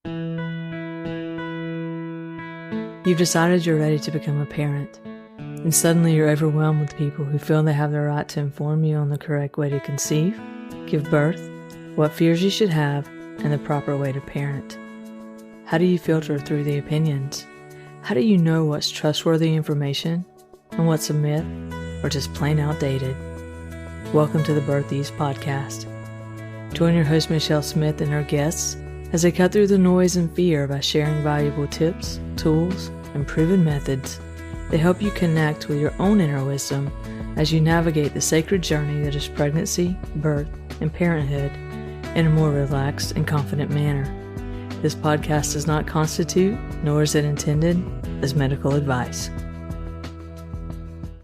You've decided you're ready to become a parent, and suddenly you're overwhelmed with people who feel they have the right to inform you on the correct way to conceive, give birth, what fears you should have, and the proper way to parent. How do you filter through the opinions? How do you know what's trustworthy information and what's a myth or just plain outdated? Welcome to the Birth Ease podcast. Join your host Michelle Smith and her guests as they cut through the noise and fear by sharing valuable tips, tools, and proven methods that help you connect with your own inner wisdom as you navigate the sacred journey that is pregnancy, birth, and parenthood in a more relaxed and confident manner. This podcast does not constitute, nor is it intended, as medical advice.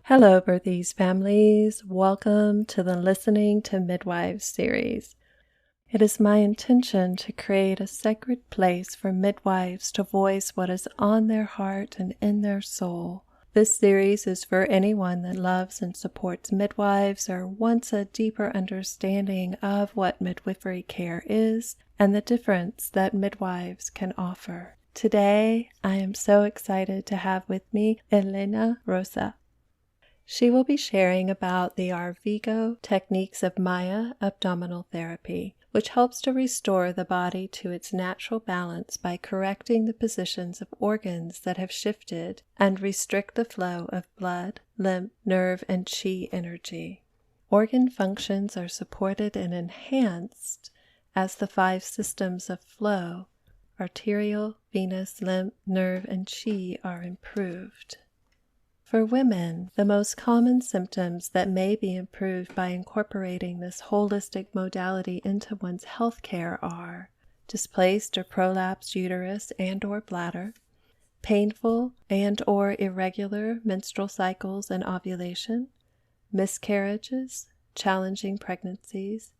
Hello, Birth Ease families. Welcome to the Listening to Midwives series. It is my intention to create a sacred place for midwives to voice what is on their heart and in their soul. This series is for anyone that loves and supports midwives or wants a deeper understanding of what midwifery care is and the difference that midwives can offer. Today, I am so excited to have with me Elena Rosa. She will be sharing about the Arvigo techniques of Maya abdominal therapy, which helps to restore the body to its natural balance by correcting the positions of organs that have shifted and restrict the flow of blood, lymph, nerve, and chi energy. Organ functions are supported and enhanced as the 5 systems of flow, arterial, venous, lymph, nerve, and chi, are improved. For women, the most common symptoms that may be improved by incorporating this holistic modality into one's health care are displaced or prolapsed uterus and or bladder, painful and or irregular menstrual cycles and ovulation, miscarriages, challenging pregnancies,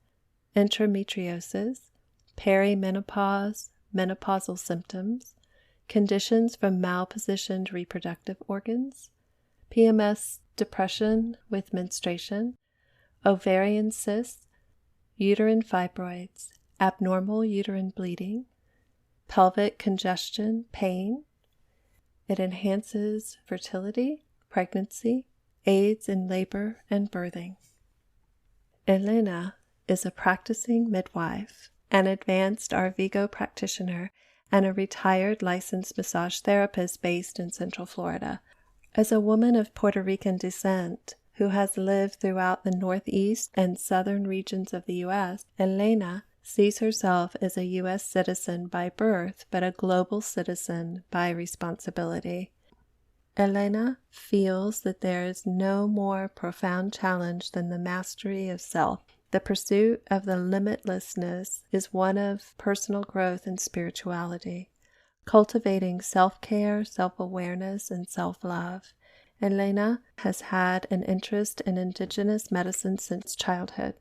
endometriosis, perimenopause, menopausal symptoms, conditions from malpositioned reproductive organs, PMS, depression with menstruation, ovarian cysts, uterine fibroids, abnormal uterine bleeding, pelvic congestion, pain. It enhances fertility, pregnancy, aids in labor and birthing. Elena is a practicing midwife, an advanced Arvigo practitioner, and a retired licensed massage therapist based in Central Florida. As a woman of Puerto Rican descent who has lived throughout the northeast and southern regions of the U.S., Elena sees herself as a U.S. citizen by birth, but a global citizen by responsibility. Elena feels that there is no more profound challenge than the mastery of self. The pursuit of the limitlessness is one of personal growth and spirituality. Cultivating self-care, self-awareness, and self-love. Elena has had an interest in indigenous medicine since childhood.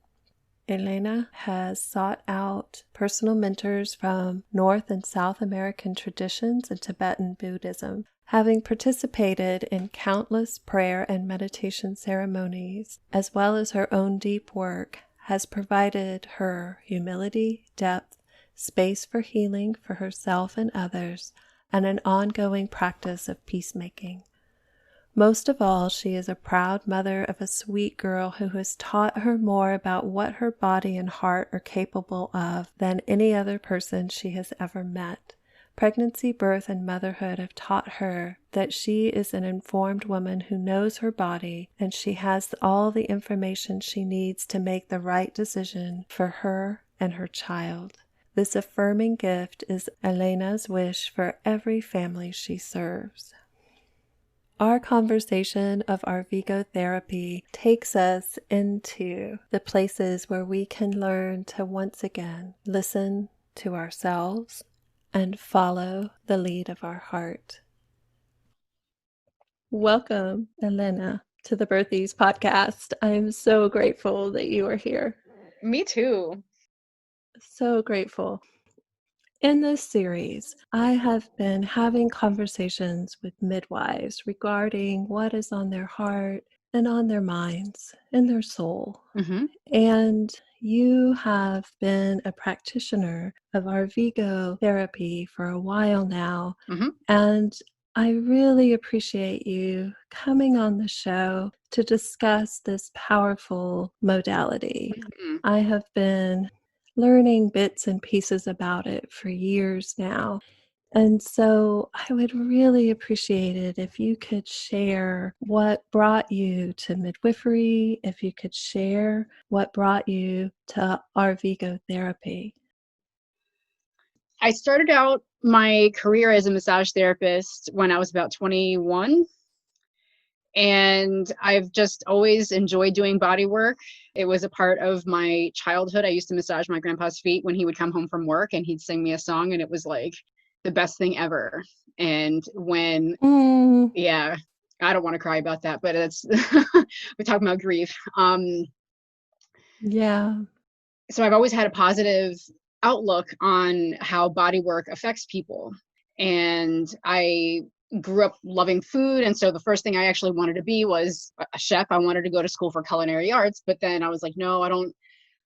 Elena has sought out personal mentors from North and South American traditions and Tibetan Buddhism, having participated in countless prayer and meditation ceremonies, as well as her own deep work, has provided her humility, depth, space for healing for herself and others, and an ongoing practice of peacemaking. Most of all, she is a proud mother of a sweet girl who has taught her more about what her body and heart are capable of than any other person she has ever met. Pregnancy, birth, and motherhood have taught her that she is an informed woman who knows her body, and she has all the information she needs to make the right decision for her and her child. This affirming gift is Elena's wish for every family she serves. Our conversation of Arvigo therapy takes us into the places where we can learn to once again listen to ourselves and follow the lead of our heart. Welcome, Elena, to the Birth Ease podcast. I'm so grateful that you are here. Me too. So grateful. In this series, I have been having conversations with midwives regarding what is on their heart and on their minds and their soul. Hmm. And you have been a practitioner of Arvigo therapy for a while now. Hmm. And I really appreciate you coming on the show to discuss this powerful modality. I have been learning bits and pieces about it for years now. And so I would really appreciate it if you could share what brought you to midwifery, if you could share what brought you to Arvigo therapy. I started out my career as a massage therapist when I was about 21. And I've just always enjoyed doing body work. It was a part of my childhood. I used to massage my grandpa's feet when he would come home from work and he'd sing me a song, and it was like the best thing ever. And when, yeah, I don't want to cry about that, but it's, we're talking about grief. Yeah. So I've always had a positive outlook on how body work affects people. And I grew up loving food. And so the first thing I actually wanted to be was a chef. I wanted to go to school for culinary arts, but then I was like, no, I don't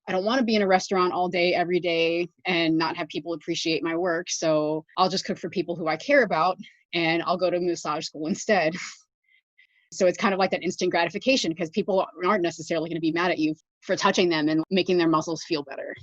want to be in a restaurant all day, every day and not have people appreciate my work. So I'll just cook for people who I care about and I'll go to massage school instead. So it's kind of like that instant gratification because people aren't necessarily going to be mad at you for touching them and making their muscles feel better.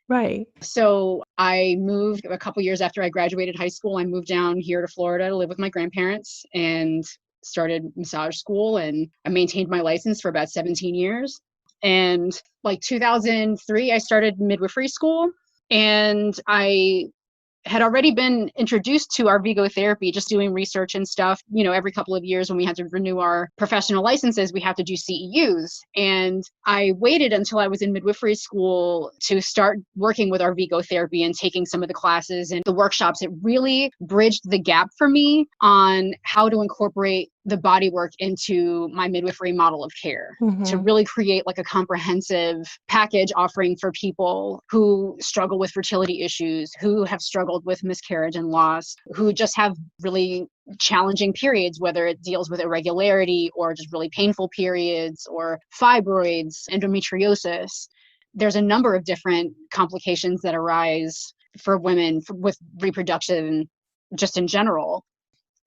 Right. So I moved a couple years after I graduated high school. I moved down here to Florida to live with my grandparents and started massage school. And I maintained my license for about 17 years. And like 2003, I started midwifery school. And I had already been introduced to Arvigo therapy, just doing research and stuff. You know, every couple of years when we had to renew our professional licenses, we have to do CEUs. And I waited until I was in midwifery school to start working with Arvigo therapy and taking some of the classes and the workshops. It really bridged the gap for me on how to incorporate the body work into my midwifery model of care to really create like a comprehensive package offering for people who struggle with fertility issues, who have struggled with miscarriage and loss, who just have really challenging periods, whether it deals with irregularity or just really painful periods or fibroids, endometriosis. There's a number of different complications that arise for women with reproduction and just in general.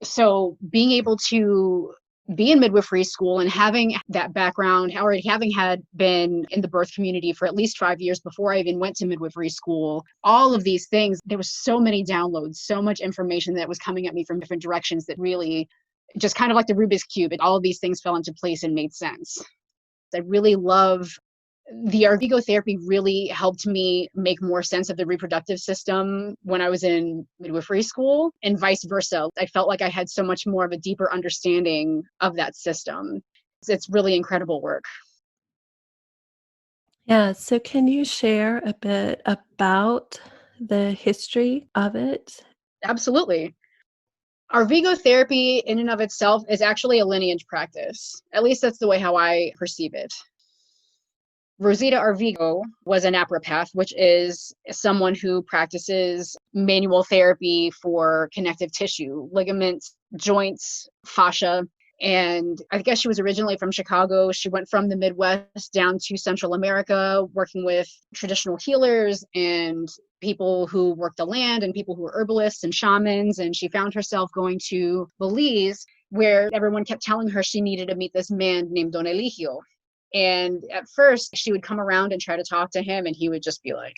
So being able to be in midwifery school and having that background, already having had been in the birth community for at least 5 years before I even went to midwifery school, all of these things, there was so many downloads, so much information that was coming at me from different directions that really just kind of like the Rubik's Cube, all of these things fell into place and made sense. I really love the Arvigo therapy really helped me make more sense of the reproductive system when I was in midwifery school and vice versa. I felt like I had so much more of a deeper understanding of that system. It's really incredible work. Yeah. So can you share a bit about the history of it? Absolutely. Arvigo therapy in and of itself is actually a lineage practice. At least that's the way how I perceive it. Rosita Arvigo was a napropath, which is someone who practices manual therapy for connective tissue, ligaments, joints, fascia. And I guess she was originally from Chicago. She went from the Midwest down to Central America, working with traditional healers and people who worked the land and people who were herbalists and shamans. And she found herself going to Belize, where everyone kept telling her she needed to meet this man named Don Eligio. And at first she would come around and try to talk to him and he would just be like,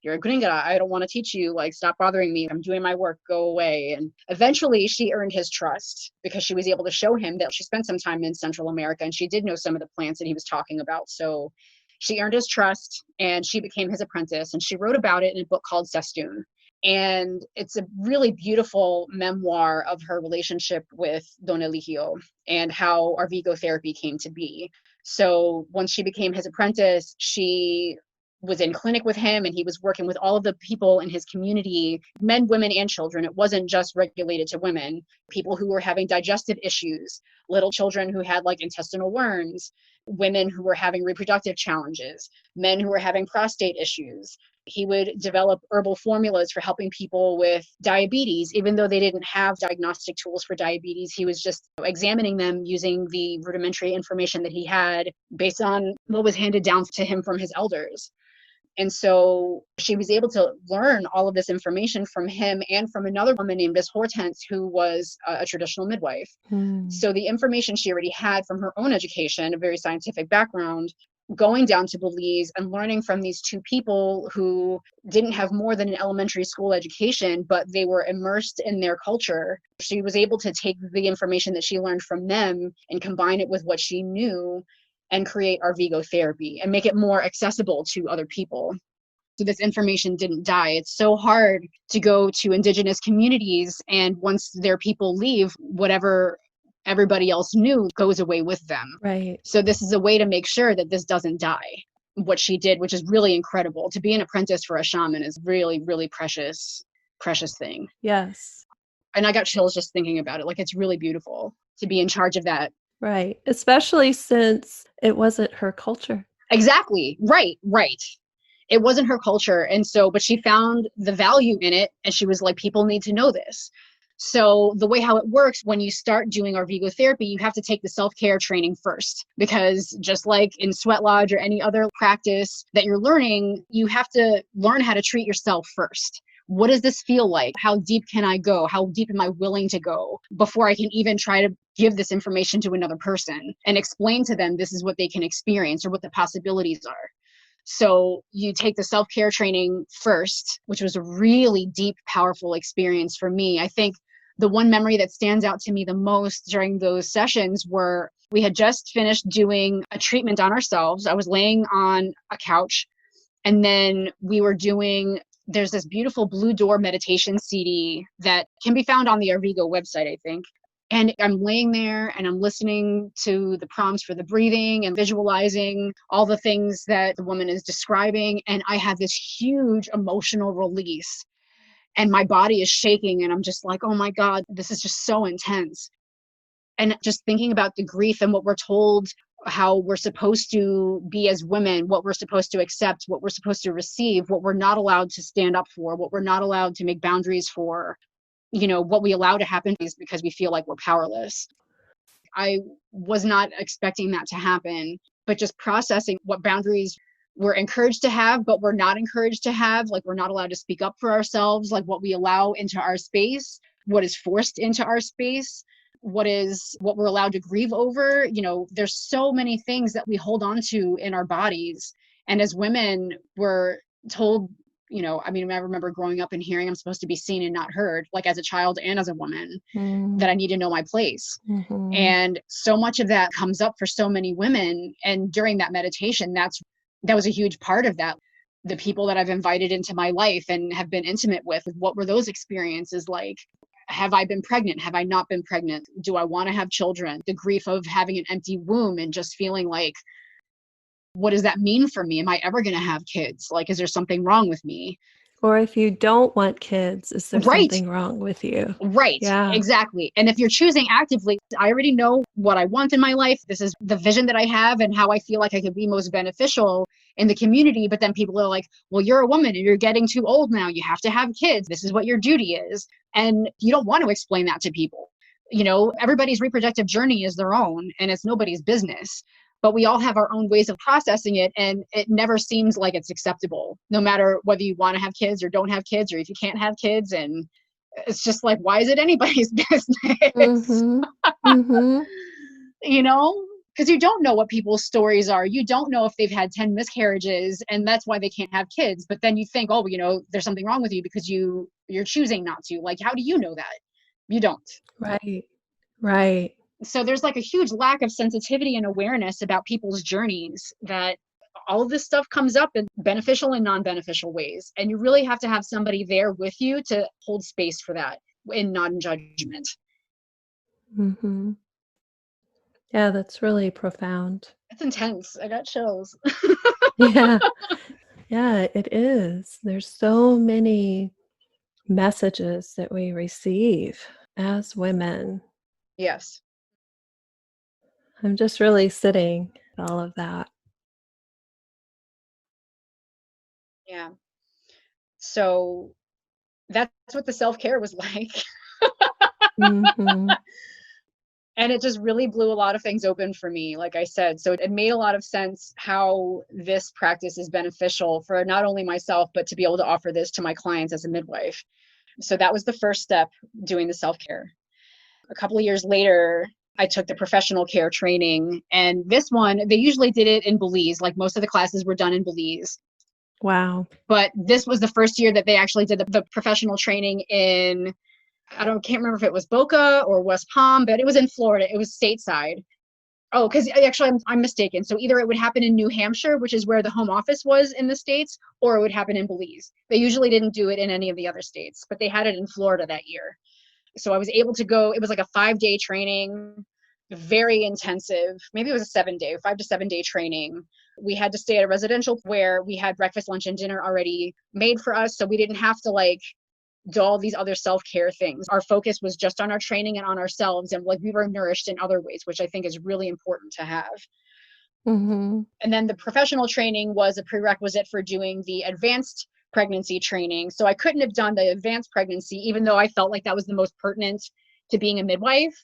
you're a gringa, I don't want to teach you, like, stop bothering me, I'm doing my work, go away. And eventually she earned his trust because she was able to show him that she spent some time in Central America and she did know some of the plants that he was talking about. So she earned his trust and she became his apprentice, and she wrote about it in a book called Sestoon. And it's a really beautiful memoir of her relationship with Don Eligio and how Arvigo therapy came to be. So once she became his apprentice, she was in clinic with him and he was working with all of the people in his community, men, women, and children. It wasn't just regulated to women, people who were having digestive issues, little children who had like intestinal worms, women who were having reproductive challenges, men who were having prostate issues, He would develop herbal formulas for helping people with diabetes, even though they didn't have diagnostic tools for diabetes. He was just examining them using the rudimentary information that he had based on what was handed down to him from his elders. And so she was able to learn all of this information from him and from another woman named Miss Hortense, who was a traditional midwife. So the information she already had from her own education, a very scientific background, going down to Belize and learning from these two people who didn't have more than an elementary school education, but they were immersed in their culture. She was able to take the information that she learned from them and combine it with what she knew and create Arvigo therapy and make it more accessible to other people. So this information didn't die. It's so hard to go to indigenous communities, and once their people leave, whatever everybody else knew goes away with them. Right. So this is a way to make sure that this doesn't die. What she did, which is really incredible. To be an apprentice for a shaman is really, really precious thing. Yes. And I got chills just thinking about it. Like, it's really beautiful to be in charge of that. Right. Especially since it wasn't her culture. Exactly. Right. It wasn't her culture. And so, but she found the value in it. And she was like, people need to know this. So the way how it works, when you start doing Arvigo therapy, you have to take the self-care training first, because just like in Sweat Lodge or any other practice that you're learning, you have to learn how to treat yourself first. What does this feel like? How deep can I go? How deep am I willing to go before I can even try to give this information to another person and explain to them this is what they can experience or what the possibilities are? So you take the self-care training first, which was a really deep, powerful experience for me. I think the one memory that stands out to me the most during those sessions were we had just finished doing a treatment on ourselves. I was laying on a couch, and then we were doing, there's this beautiful Blue Door meditation CD that can be found on the Arvigo website, I think. And I'm laying there and I'm listening to the prompts for the breathing and visualizing all the things that the woman is describing. And I have this huge emotional release and my body is shaking. And I'm just like, oh my God, this is just so intense. And just thinking about the grief and what we're told, how we're supposed to be as women, what we're supposed to accept, what we're supposed to receive, what we're not allowed to stand up for, what we're not allowed to make boundaries for, you know, what we allow to happen is because we feel like we're powerless. I was not expecting that to happen, but just processing what boundaries we're encouraged to have, but we're not encouraged to have, like we're not allowed to speak up for ourselves, like what we allow into our space, what is forced into our space, what we're allowed to grieve over. You know, there's so many things that we hold on to in our bodies. And as women, we're told, you know, I mean, I remember growing up and hearing I'm supposed to be seen and not heard, like as a child and as a woman, that I need to know my place. And so much of that comes up for so many women. And during that meditation, that was a huge part of that. The people that I've invited into my life and have been intimate with, what were those experiences like? Have I been pregnant? Have I not been pregnant? Do I want to have children? The grief of having an empty womb and just feeling like, what does that mean for me? Am I ever going to have kids? Like, is there something wrong with me? Or if you don't want kids, is there something wrong with you? Right. Yeah. Exactly. And if you're choosing actively, I already know what I want in my life. This is the vision that I have and how I feel like I could be most beneficial in the community. But then people are like, well, you're a woman and you're getting too old now. You have to have kids. This is what your duty is. And you don't want to explain that to people. You know, everybody's reproductive journey is their own and it's nobody's business. But we all have our own ways of processing it, and it never seems like it's acceptable, no matter whether you want to have kids or don't have kids, or if you can't have kids. And it's just like, why is it anybody's business? You know, because you don't know what people's stories are. You don't know if they've had 10 miscarriages and that's why they can't have kids. But then you think, oh, you know, there's something wrong with you because you're choosing not to. Like, how do you know that? You don't. Right. So there's like a huge lack of sensitivity and awareness about people's journeys, that all of this stuff comes up in beneficial and non-beneficial ways. And you really have to have somebody there with you to hold space for that in non-judgment. Yeah, that's really profound. It's intense. I got chills. Yeah. Yeah, it is. There's so many messages that we receive as women. Yes. I'm just really sitting with all of that. Yeah. So that's what the self-care was like. Mm-hmm. And it just really blew a lot of things open for me, like I said. So it made a lot of sense how this practice is beneficial for not only myself, but to be able to offer this to my clients as a midwife. So that was the first step, doing the self-care. A couple of years later, I took the professional care training. And this one, they usually did it in Belize. Like most of the classes were done in Belize. Wow. But this was the first year that they actually did the professional training in, can't remember if it was Boca or West Palm, but it was in Florida. It was stateside. Oh, because actually I'm mistaken. So either it would happen in New Hampshire, which is where the home office was in the States, or it would happen in Belize. They usually didn't do it in any of the other states, but they had it in Florida that year. So I was able to go. It was like a 5-day training, very intensive. Maybe it was a 7-day, 5 to 7 day training. We had to stay at a residential where we had breakfast, lunch, and dinner already made for us. So we didn't have to like do all these other self-care things. Our focus was just on our training and on ourselves. And like we were nourished in other ways, which I think is really important to have. Mm-hmm. And then the professional training was a prerequisite for doing the advanced pregnancy training. So I couldn't have done the advanced pregnancy, even though I felt like that was the most pertinent to being a midwife.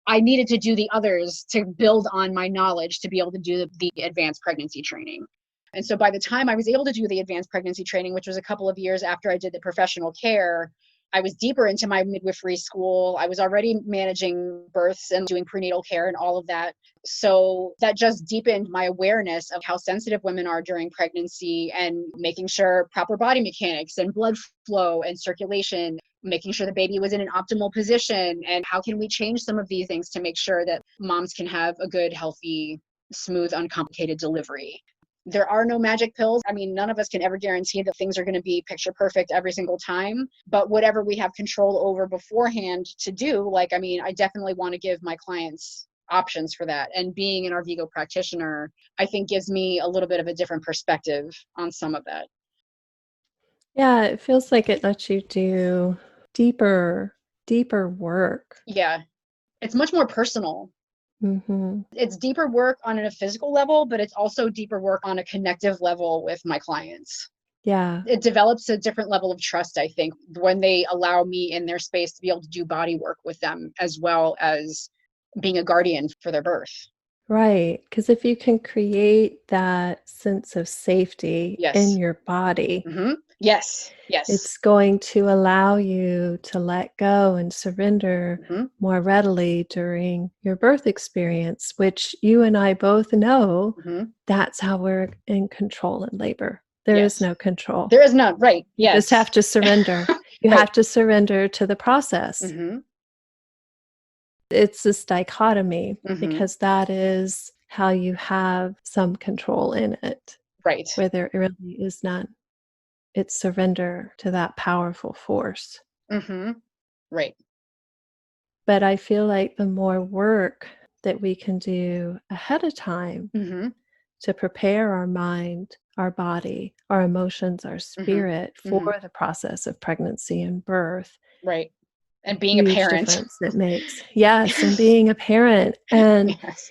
I needed to do the others to build on my knowledge to be able to do the advanced pregnancy training. And so by the time I was able to do the advanced pregnancy training, which was a couple of years after I did the professional care, I was deeper into my midwifery school. I was already managing births and doing prenatal care and all of that. So that just deepened my awareness of how sensitive women are during pregnancy, and making sure proper body mechanics and blood flow and circulation, making sure the baby was in an optimal position, and how can we change some of these things to make sure that moms can have a good, healthy, smooth, uncomplicated delivery. There are no magic pills. I mean, none of us can ever guarantee that things are going to be picture perfect every single time, but whatever we have control over beforehand to do, I definitely want to give my clients options for that. And being an Arvigo practitioner, I think gives me a little bit of a different perspective on some of that. Yeah, it feels like it lets you do deeper work. Yeah. It's much more personal. Mm-hmm. It's deeper work on a physical level, but it's also deeper work on a connective level with my clients. Yeah. It develops a different level of trust, I think, when they allow me in their space to be able to do body work with them, as well as being a guardian for their birth. Right. Because if you can create that sense of safety in Yes. your body, Mm-hmm. Yes. Yes. it's going to allow you to let go and surrender Mm-hmm. more readily during your birth experience, which you and I both know Mm-hmm. that's how we're in control in labor. There is Yes. no control. There is none. Right. You just have Yes. to surrender. You Right. have to surrender to the process. Mm-hmm. It's this dichotomy Mm-hmm. because that is how you have some control in it, Right. where there really is none. It's surrender to that powerful force. Mm-hmm. Right. But I feel like the more work that we can do ahead of time Mm-hmm. to prepare our mind, our body, our emotions, our Mm-hmm. spirit for Mm-hmm. the process of pregnancy and birth, Right. And being a huge parent. difference it makes. Yes, and being a parent and Yes.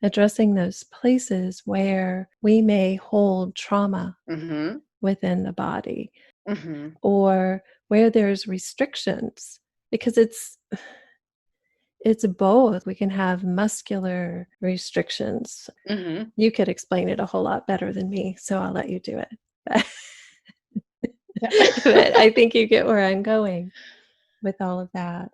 addressing those places where we may hold trauma Mm-hmm. within the body Mm-hmm. or where there's restrictions, because it's both. We can have muscular restrictions. Mm-hmm. You could explain it a whole lot better than me, so I'll let you do it. Yeah. But I think you get where I'm going with all of that.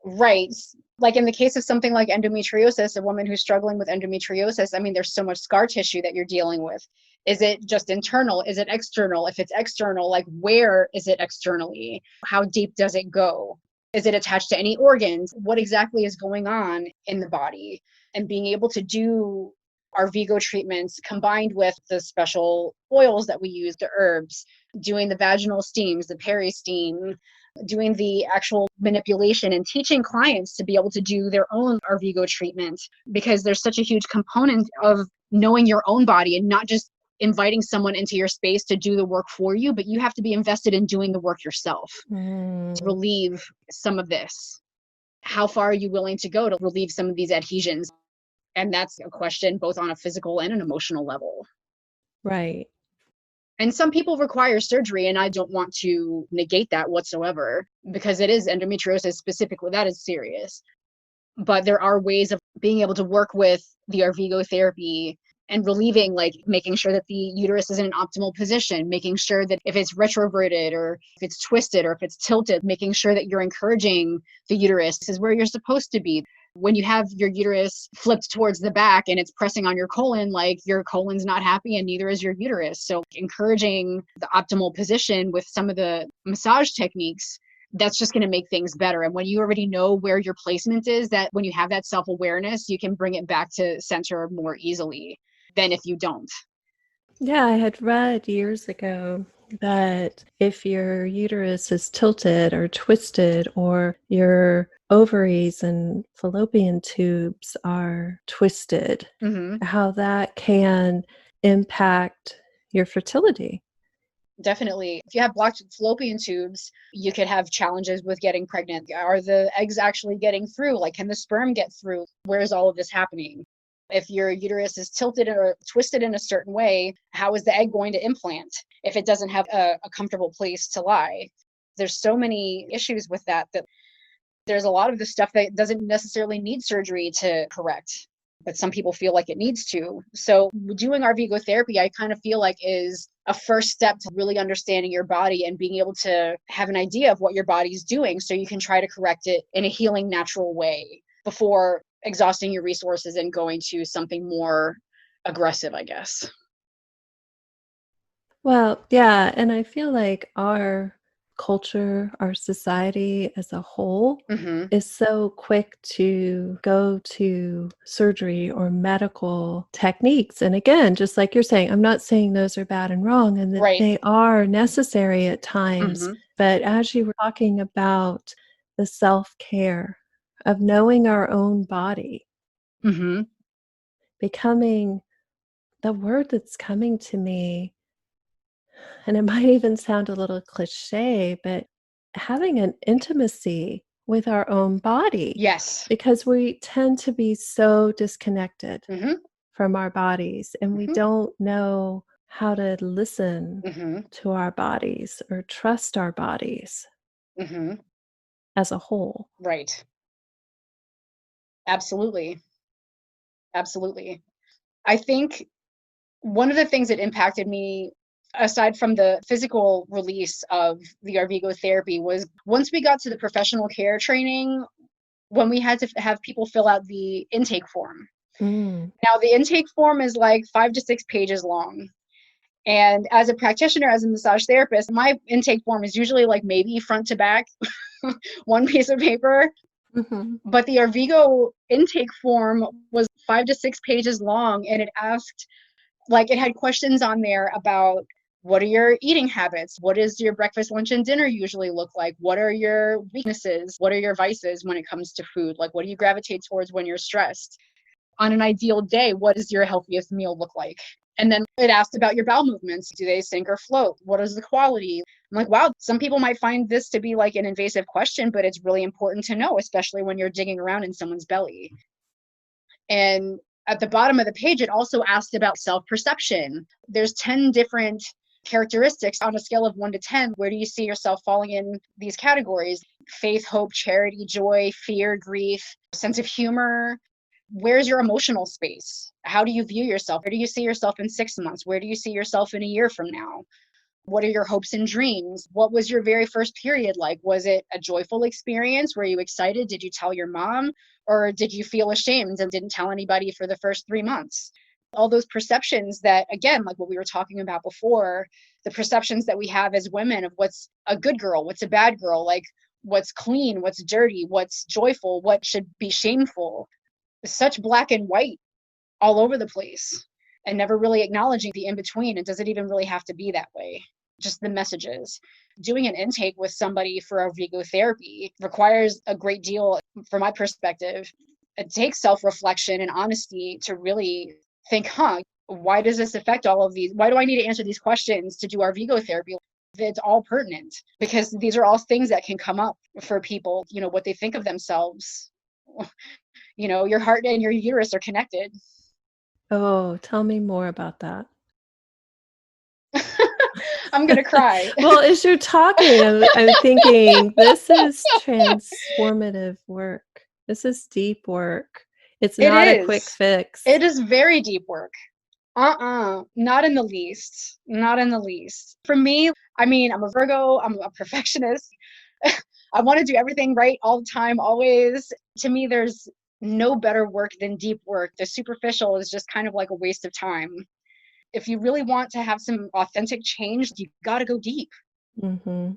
Right. Like in the case of something like endometriosis, a woman who's struggling with endometriosis, I mean, there's so much scar tissue that you're dealing with. Is it just internal? Is it external? If it's external, like where is it externally? How deep does it go? Is it attached to any organs? What exactly is going on in the body? And being able to do our Vigo treatments combined with the special oils that we use, the herbs, doing the vaginal steams, the peri-steam, doing the actual manipulation and teaching clients to be able to do their own Arvigo treatment, because there's such a huge component of knowing your own body and not just inviting someone into your space to do the work for you, but you have to be invested in doing the work yourself to Mm, relieve some of this. How far are you willing to go to relieve some of these adhesions? And that's a question both on a physical and an emotional level. right. And some people require surgery, and I don't want to negate that whatsoever, because it is endometriosis specifically, that is serious. But there are ways of being able to work with the Arvigo therapy and relieving, like making sure that the uterus is in an optimal position, making sure that if it's retroverted or if it's twisted or if it's tilted, making sure that you're encouraging the uterus. This is where you're supposed to be. When you have your uterus flipped towards the back and it's pressing on your colon, like your colon's not happy and neither is your uterus. So encouraging the optimal position with some of the massage techniques, that's just going to make things better. And when you already know where your placement is, that when you have that self-awareness, you can bring it back to center more easily than if you don't. Yeah, I had read years ago that if your uterus is tilted or twisted, or your ovaries and fallopian tubes are twisted, how that can impact your fertility. Definitely. If you have blocked fallopian tubes, you could have challenges with getting pregnant. Are the eggs actually getting through? Like, can the sperm get through? Where is all of this happening? If your uterus is tilted or twisted in a certain way, how is the egg going to implant if it doesn't have a comfortable place to lie? There's so many issues with that there's a lot of the stuff that doesn't necessarily need surgery to correct, but some people feel like it needs to. So doing Arvigo therapy, I kind of feel like is a first step to really understanding your body and being able to have an idea of what your body's doing so you can try to correct it in a healing, natural way before exhausting your resources and going to something more aggressive, I guess. Well, yeah, and I feel like our culture, our society as a whole is so quick to go to surgery or medical techniques. And again, just like you're saying, I'm not saying those are bad and wrong, and that Right. they are necessary at times. But as you were talking about the self-care of knowing our own body, becoming the word that's coming to me, and it might even sound a little cliche, but having an intimacy with our own body, Yes. because we tend to be so disconnected from our bodies, and we don't know how to listen to our bodies or trust our bodies as a whole. Right. Absolutely. Absolutely. I think one of the things that impacted me, aside from the physical release of the Arvigo therapy, was once we got to the professional care training, when we had to have people fill out the intake form. Now, the intake form is like 5 to 6 pages long. And as a practitioner, as a massage therapist, my intake form is usually like maybe front to back, one piece of paper. But the Arvigo intake form was 5 to 6 pages long, and it asked, like, it had questions on there about what are your eating habits? What does your breakfast, lunch, and dinner usually look like? What are your weaknesses? What are your vices when it comes to food? Like, what do you gravitate towards when you're stressed? On an ideal day, what does your healthiest meal look like? And then it asked about your bowel movements. Do they sink or float? What is the quality? I'm like, wow, some people might find this to be like an invasive question, but it's really important to know, especially when you're digging around in someone's belly. And at the bottom of the page, it also asked about self-perception. There's 10 different characteristics on a scale of 1 to 10. Where do you see yourself falling in these categories? Faith, hope, charity, joy, fear, grief, sense of humor. Where's your emotional space? How do you view yourself? Where do you see yourself in 6 months? Where do you see yourself in a year from now? What are your hopes and dreams? What was your very first period like? Was it a joyful experience? Were you excited? Did you tell your mom? Or did you feel ashamed and didn't tell anybody for the first 3 months? All those perceptions that, again, like what we were talking about before, the perceptions that we have as women of what's a good girl, what's a bad girl, like what's clean, what's dirty, what's joyful, what should be shameful. Such black and white all over the place, and never really acknowledging the in between. And does it even really have to be that way? Just the messages. Doing an intake with somebody for Arvigo therapy requires a great deal, from my perspective. It takes self-reflection and honesty to really think, why does this affect all of these? Why do I need to answer these questions to do Arvigo therapy? It's all pertinent, because these are all things that can come up for people, what they think of themselves. Your heart and your uterus are connected. Oh, tell me more about that. I'm going to cry. Well, as you're talking, I'm thinking this is transformative work. This is deep work. It's It not a quick is. fix. It is very deep work. Not in the least. Not in the least. For me, I mean, I'm a Virgo, I'm a perfectionist. I want to do everything right all the time, always. To me, there's no better work than deep work. The superficial is just kind of like a waste of time. If you really want to have some authentic change, you got to go deep. Mm-hmm.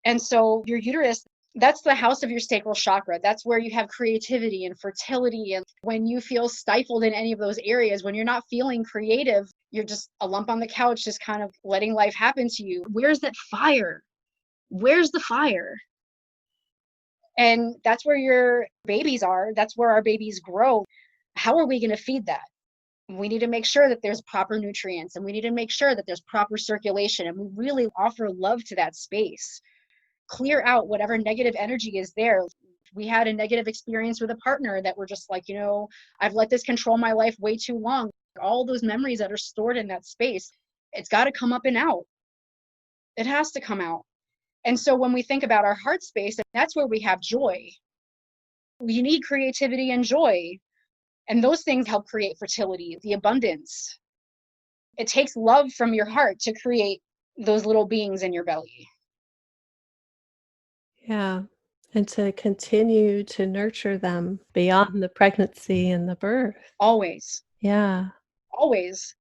And so your uterus, that's the house of your sacral chakra. That's where you have creativity and fertility. And when you feel stifled in any of those areas, when you're not feeling creative, you're just a lump on the couch, just kind of letting life happen to you. Where's that fire? Where's the fire? And that's where your babies are. That's where our babies grow. How are we going to feed that? We need to make sure that there's proper nutrients, and we need to make sure that there's proper circulation. And we really offer love to that space. Clear out whatever negative energy is there. We had a negative experience with a partner that we're just like, I've let this control my life way too long. All those memories that are stored in that space, it's got to come up and out. It has to come out. And so when we think about our heart space, that's where we have joy. We need creativity and joy. And those things help create fertility, the abundance. It takes love from your heart to create those little beings in your belly. Yeah. And to continue to nurture them beyond the pregnancy and the birth. Always. Yeah. Always.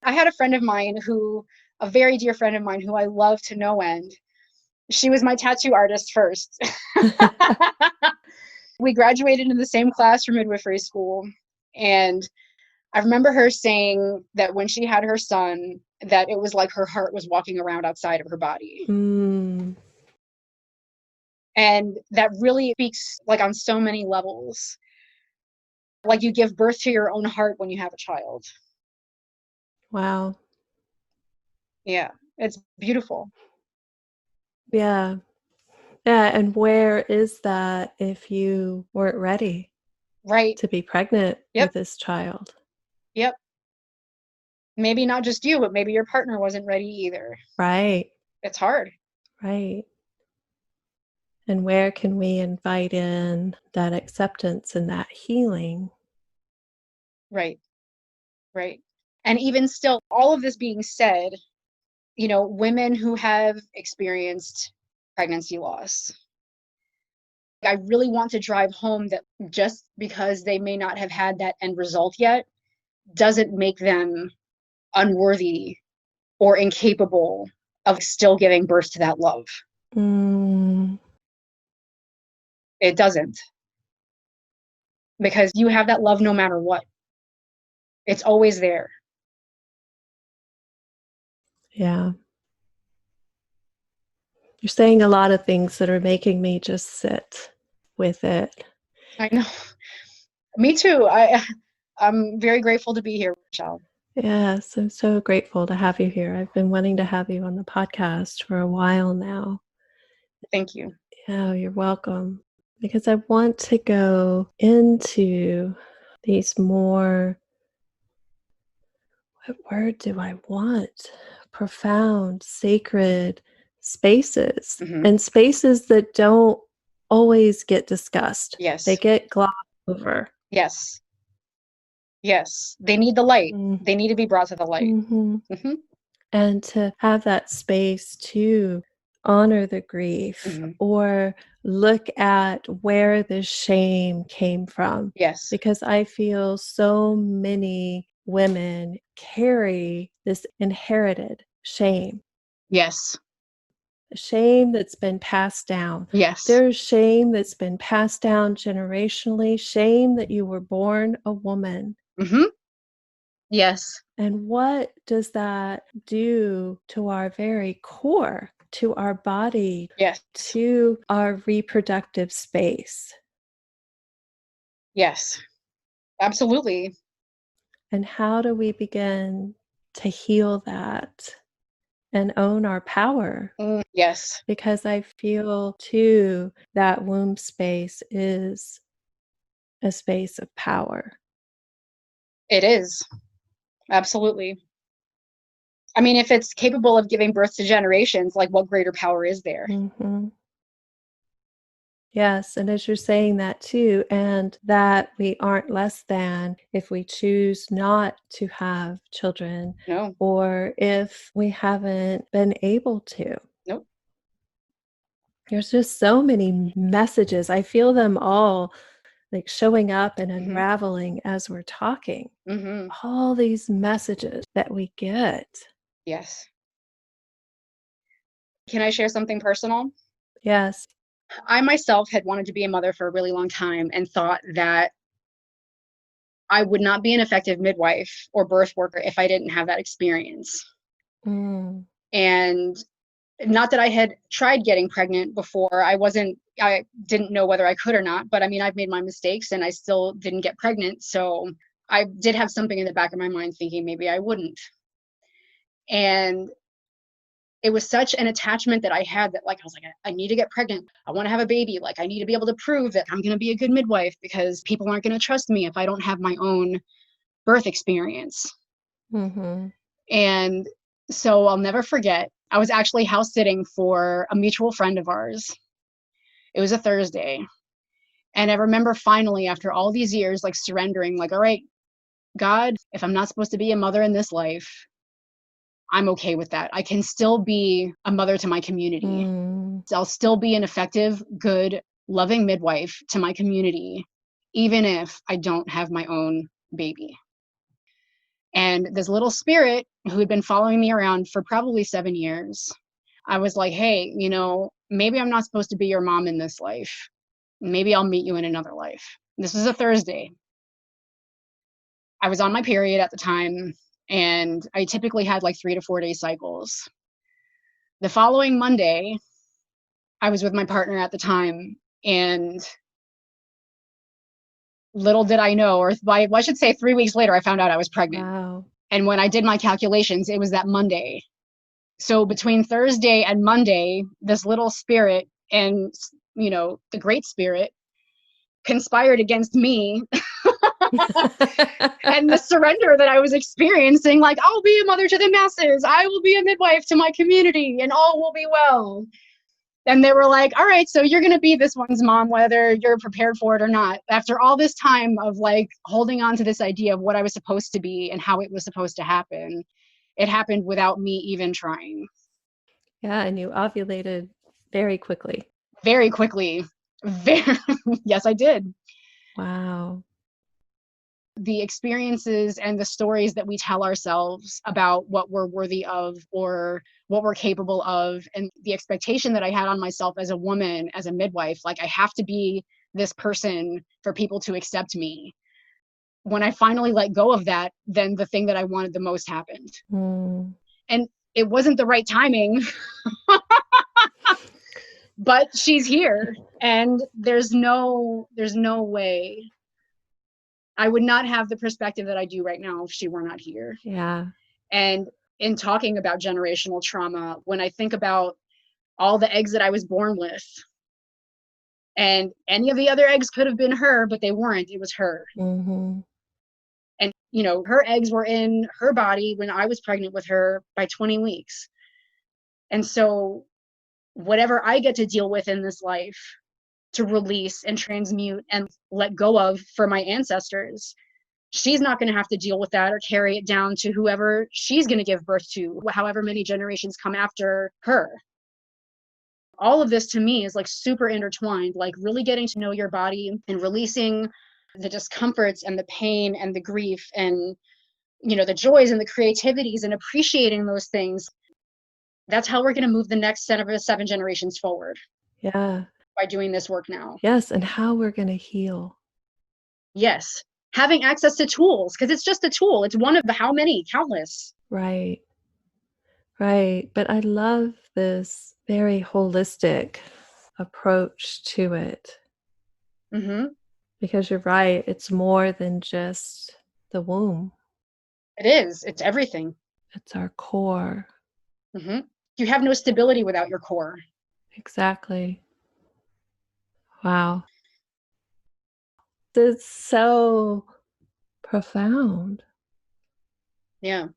I had a very dear friend of mine who I love to no end. She was my tattoo artist first. We graduated in the same class from midwifery school. And I remember her saying that when she had her son, that it was like her heart was walking around outside of her body. Mm. And that really speaks like on so many levels. Like you give birth to your own heart when you have a child. Wow. Yeah, it's beautiful. Yeah. Yeah. And where is that if you weren't ready Right. to be pregnant Yep. with this child? Yep. Maybe not just you, but maybe your partner wasn't ready either. Right. It's hard. Right. And where can we invite in that acceptance and that healing? Right. Right. And even still, all of this being said, women who have experienced pregnancy loss, I really want to drive home that just because they may not have had that end result yet doesn't make them unworthy or incapable of still giving birth to that love. Mm. It doesn't. Because you have that love no matter what. It's always there. Yeah. You're saying a lot of things that are making me just sit with it. I know. Me too. I'm very grateful to be here, Michelle. Yes, I'm so grateful to have you here. I've been wanting to have you on the podcast for a while now. Thank you. Yeah, you're welcome. Because I want to go into these more, what word do I want? Profound, sacred spaces, Mm-hmm. and spaces that don't always get discussed. Yes. They get glossed over. Yes. Yes. They need the light. Mm. They need to be brought to the light. Mm-hmm. Mm-hmm. And to have that space to honor the grief Mm-hmm. or look at where the shame came from. Yes. Because I feel so many women carry this inherited shame. Yes. Shame that's been passed down. Yes. There's shame that's been passed down generationally, shame that you were born a woman. Mm-hmm. Yes. And what does that do to our very core, to our body, Yes. to our reproductive space? Yes. Absolutely. And how do we begin to heal that and own our power? Yes. Because I feel too that womb space is a space of power. It is. Absolutely. I mean, if it's capable of giving birth to generations, like what greater power is there? Mm-hmm. Yes, and as you're saying that too, and that we aren't less than if we choose not to have children No, or if we haven't been able to. nope. There's just so many messages. I feel them all like showing up and Mm-hmm. unraveling as we're talking. Mm-hmm. All these messages that we get. Yes. Can I share something personal? Yes. I myself had wanted to be a mother for a really long time and thought that I would not be an effective midwife or birth worker if I didn't have that experience. Mm. And not that I had tried getting pregnant before. I didn't know whether I could or not, but I mean, I've made my mistakes and I still didn't get pregnant. So I did have something in the back of my mind thinking maybe I wouldn't. And it was such an attachment that I had that, like, I was like, I need to get pregnant. I want to have a baby. Like, I need to be able to prove that I'm going to be a good midwife because people aren't going to trust me if I don't have my own birth experience. Mm-hmm. And so I'll never forget, I was actually house sitting for a mutual friend of ours. It was a Thursday. And I remember finally, after all these years, like surrendering, like, all right, God, if I'm not supposed to be a mother in this life, I'm okay with that. I can still be a mother to my community. Mm. I'll still be an effective, good, loving midwife to my community, even if I don't have my own baby. And this little spirit who had been following me around for probably 7 years, I was like, hey, maybe I'm not supposed to be your mom in this life. Maybe I'll meet you in another life. This was a Thursday. I was on my period at the time, and I typically had like 3 to 4 day cycles. The following Monday, I was with my partner at the time, and little did I know, or I should say 3 weeks later, I found out I was pregnant. Wow. And when I did my calculations, it was that Monday. So between Thursday and Monday, this little spirit and, the great spirit conspired against me and the surrender that I was experiencing, like, I'll be a mother to the masses. I will be a midwife to my community and all will be well. And they were like, all right, so you're going to be this one's mom, whether you're prepared for it or not. After all this time of like holding on to this idea of what I was supposed to be and how it was supposed to happen, it happened without me even trying. Yeah, and you ovulated very quickly. Very quickly. Yes, I did. Wow. The experiences and the stories that we tell ourselves about what we're worthy of or what we're capable of, and the expectation that I had on myself as a woman, as a midwife, like I have to be this person for people to accept me. When I finally let go of that, then the thing that I wanted the most happened. Mm. And it wasn't the right timing, but she's here, and there's no way I would not have the perspective that I do right now if she were not here. Yeah. And in talking about generational trauma, when I think about all the eggs that I was born with, and any of the other eggs could have been her, but they weren't, it was her. Mm-hmm. And, her eggs were in her body when I was pregnant with her by 20 weeks. And so whatever I get to deal with in this life to release and transmute and let go of for my ancestors, she's not going to have to deal with that or carry it down to whoever she's going to give birth to, however many generations come after her. All of this to me is like super intertwined, like really getting to know your body and releasing the discomforts and the pain and the grief and, the joys and the creativities and appreciating those things. That's how we're going to move the next set of 7 generations forward. Yeah. By doing this work now. Yes, and how we're going to heal. Yes. Having access to tools, because it's just a tool. It's one of the how many? Countless. Right. Right. But I love this very holistic approach to it. Mm-hmm. Because you're right, it's more than just the womb. It is. It's everything. It's our core. Mm-hmm. You have no stability without your core. Exactly. Wow. It's so profound. Yeah.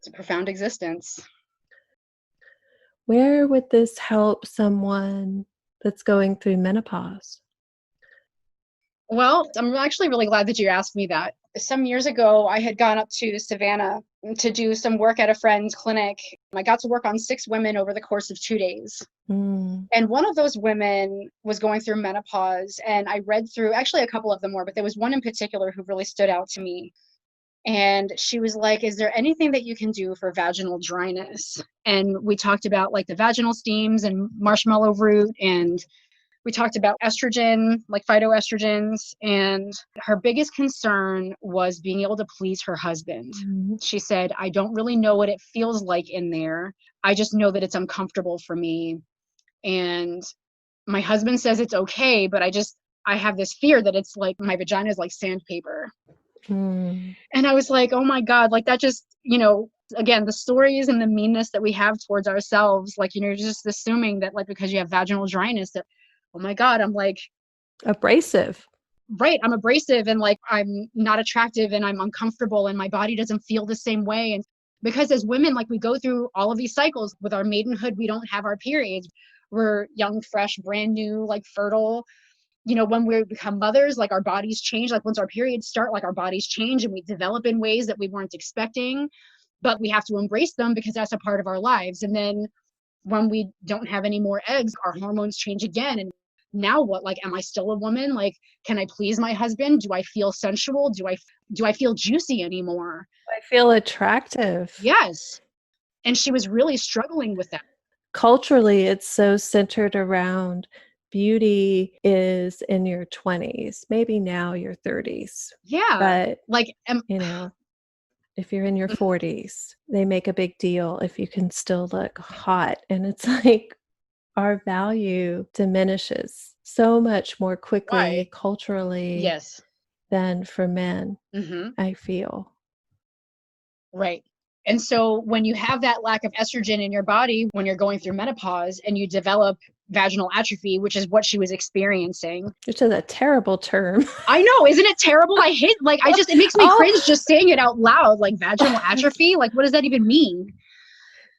It's a profound existence. Where would this help someone that's going through menopause? Well, I'm actually really glad that you asked me that. Some years ago, I had gone up to Savannah to do some work at a friend's clinic. I got to work on 6 women over the course of 2 days. Mm. And one of those women was going through menopause. And I read through, actually, a couple of them were, but there was one in particular who really stood out to me. And she was like, is there anything that you can do for vaginal dryness? And we talked about like the vaginal steams and marshmallow root, and we talked about estrogen, like phytoestrogens, and her biggest concern was being able to please her husband. Mhm. She said, I don't really know what it feels like in there. I just know that it's uncomfortable for me. And my husband says it's okay, but I have this fear that it's like my vagina is like sandpaper. Mm. And I was like, oh my God, like that just, again, the stories and the meanness that we have towards ourselves, like, you're just assuming that like because you have vaginal dryness that, oh my God, I'm like, Abrasive. right, I'm abrasive and like I'm not attractive and I'm uncomfortable and my body doesn't feel the same way. And because as women, like we go through all of these cycles with our maidenhood, we don't have our periods. We're young, fresh, brand new, like fertile. When we become mothers, like our bodies change. Like once our periods start, like our bodies change and we develop in ways that we weren't expecting, but we have to embrace them because that's a part of our lives. And then when we don't have any more eggs, our hormones change again. And now what? Like, am I still a woman? Like, can I please my husband? Do I feel sensual? Do I feel juicy anymore? I feel attractive. Yes. And she was really struggling with that. Culturally, it's so centered around beauty is in your 20s, maybe now your 30s. Yeah. But, Like, if you're in your 40s, they make a big deal if you can still look hot. And it's like our value diminishes so much more quickly Right. culturally Yes. than for men, Mm-hmm. I feel. Right. And so when you have that lack of estrogen in your body, when you're going through menopause and you develop vaginal atrophy, which is what she was experiencing. Which is a terrible term. I know, isn't it terrible? I hate, like, it makes me cringe just saying it out loud, like vaginal atrophy. Like, what does that even mean?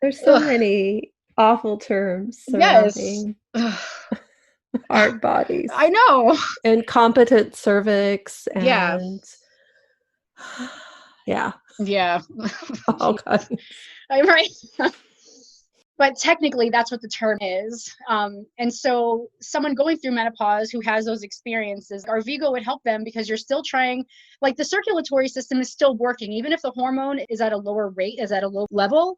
There's so Ugh. many awful terms Yes. surrounding Ugh. hard bodies. I know. Incompetent cervix Yeah. and yeah, Yeah. all kinds. I'm right. But technically, that's what the term is. And so someone going through menopause who has those experiences, Arvigo would help them because you're still trying, like the circulatory system is still working. Even if the hormone is at a lower rate, is at a low level,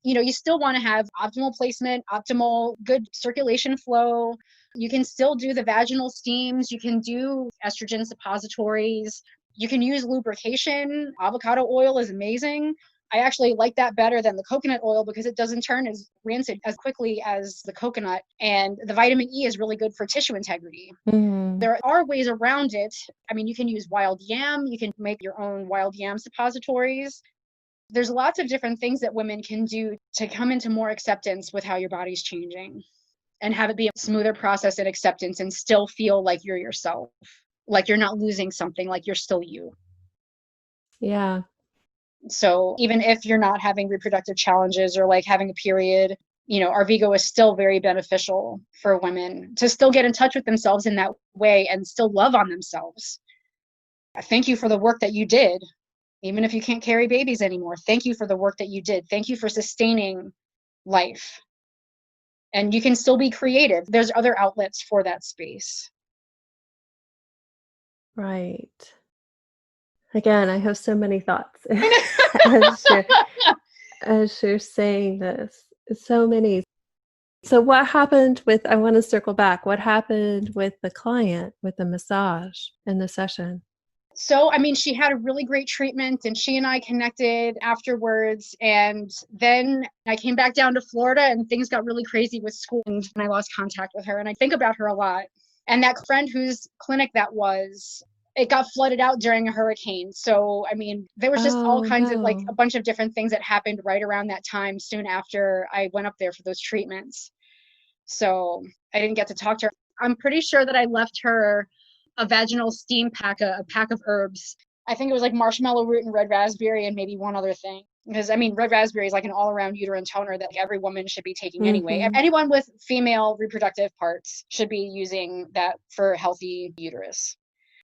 you still want to have optimal placement, optimal good circulation flow. You can still do the vaginal steams. You can do estrogen suppositories. You can use lubrication. Avocado oil is amazing. I actually like that better than the coconut oil because it doesn't turn as rancid as quickly as the coconut. And the vitamin E is really good for tissue integrity. Mm. There are ways around it. I mean, you can use wild yam. You can make your own wild yam suppositories. There's lots of different things that women can do to come into more acceptance with how your body's changing and have it be a smoother process and acceptance and still feel like you're yourself, like you're not losing something, like you're still you. Yeah. So even if you're not having reproductive challenges or like having a period, Arvigo is still very beneficial for women to still get in touch with themselves in that way and still love on themselves. Thank you for the work that you did. Even if you can't carry babies anymore, thank you for the work that you did. Thank you for sustaining life. And you can still be creative. There's other outlets for that space. Right. Again, I have so many thoughts as you're saying this. So many. So what happened I want to circle back. What happened with the client with the massage in the session? So, I mean, she had a really great treatment and she and I connected afterwards. And then I came back down to Florida and things got really crazy with school and I lost contact with her. And I think about her a lot. And that friend whose clinic that was, it got flooded out during a hurricane. So, I mean, there was just all kinds of like a bunch of different things that happened right around that time, soon after I went up there for those treatments. So I didn't get to talk to her. I'm pretty sure that I left her a vaginal steam pack, a pack of herbs. I think it was like marshmallow root and red raspberry and maybe one other thing. Because I mean, red raspberry is like an all-around uterine toner that every woman should be taking anyway. Mhm. Anyone with female reproductive parts should be using that for a healthy uterus.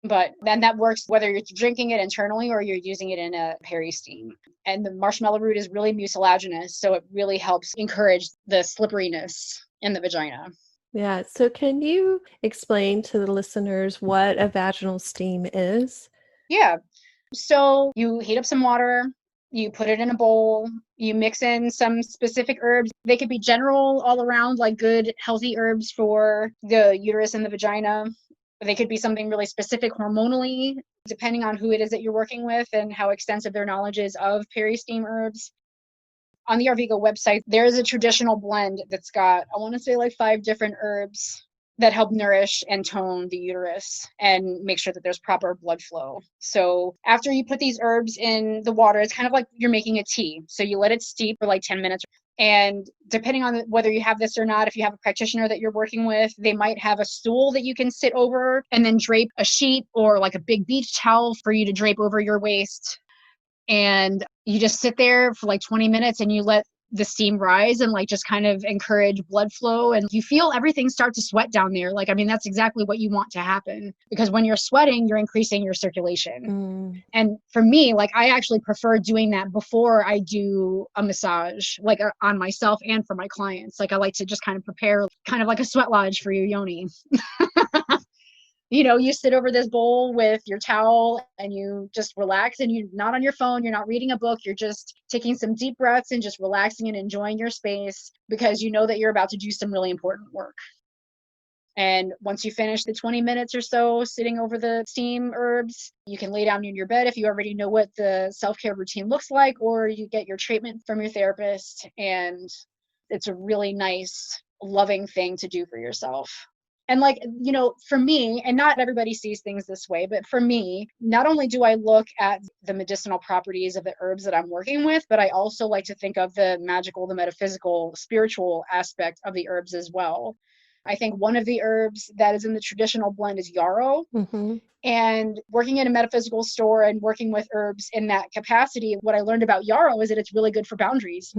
But then that works whether you're drinking it internally or you're using it in a peri-steam. And the marshmallow root is really mucilaginous, so it really helps encourage the slipperiness in the vagina. Yeah. So can you explain to the listeners what a vaginal steam is? Yeah. So you heat up some water, you put it in a bowl, you mix in some specific herbs. They could be general all around, like good, healthy herbs for the uterus and the vagina. They could be something really specific hormonally, depending on who it is that you're working with and how extensive their knowledge is of peri-steam herbs. On the Arvigo website, there is a traditional blend that's got, I want to say like 5 different herbs that help nourish and tone the uterus and make sure that there's proper blood flow. So after you put these herbs in the water, it's kind of like you're making a tea. So you let it steep for like 10 minutes. And depending on whether you have this or not, if you have a practitioner that you're working with, they might have a stool that you can sit over and then drape a sheet or like a big beach towel for you to drape over your waist. And you just sit there for like 20 minutes and you let the steam rise and like just kind of encourage blood flow, and you feel everything start to sweat down there. Like, I mean, that's exactly what you want to happen, because when you're sweating, you're increasing your circulation. And for me, like, I actually prefer doing that before I do a massage, like on myself and for my clients. Like, I like to just kind of prepare kind of like a sweat lodge for your yoni. You know, you sit over this bowl with your towel and you just relax, and you're not on your phone, you're not reading a book, you're just taking some deep breaths and just relaxing and enjoying your space, because you know that you're about to do some really important work. And once you finish the 20 minutes or so sitting over the steam herbs, you can lay down in your bed if you already know what the self-care routine looks like, or you get your treatment from your therapist. And it's a really nice, loving thing to do for yourself. And like, you know, for me, and not everybody sees things this way, but for me, not only do I look at the medicinal properties of the herbs that I'm working with, but I also like to think of the magical, the metaphysical, spiritual aspect of the herbs as well. I think one of the herbs that is in the traditional blend is yarrow. And working in a metaphysical store and working with herbs in that capacity, what I learned about yarrow is that it's really good for boundaries.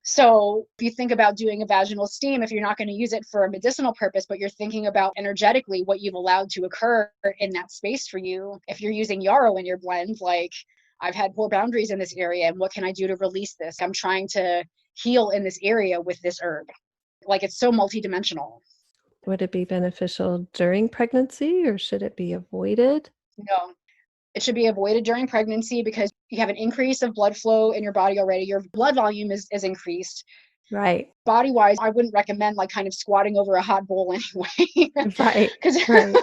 So if you think about doing a vaginal steam, if you're not going to use it for a medicinal purpose, but you're thinking about energetically what you've allowed to occur in that space for you, if you're using yarrow in your blend, like, I've had poor boundaries in this area, and what can I do to release this? I'm trying to heal in this area with this herb. Like, it's so multidimensional. Would it be beneficial during pregnancy, or should it be avoided? No, it should be avoided during pregnancy, because you have an increase of blood flow in your body already. Your blood volume is Right. increased. Body-wise, I wouldn't recommend like kind of squatting over a hot bowl anyway. Right. 'Cause Right.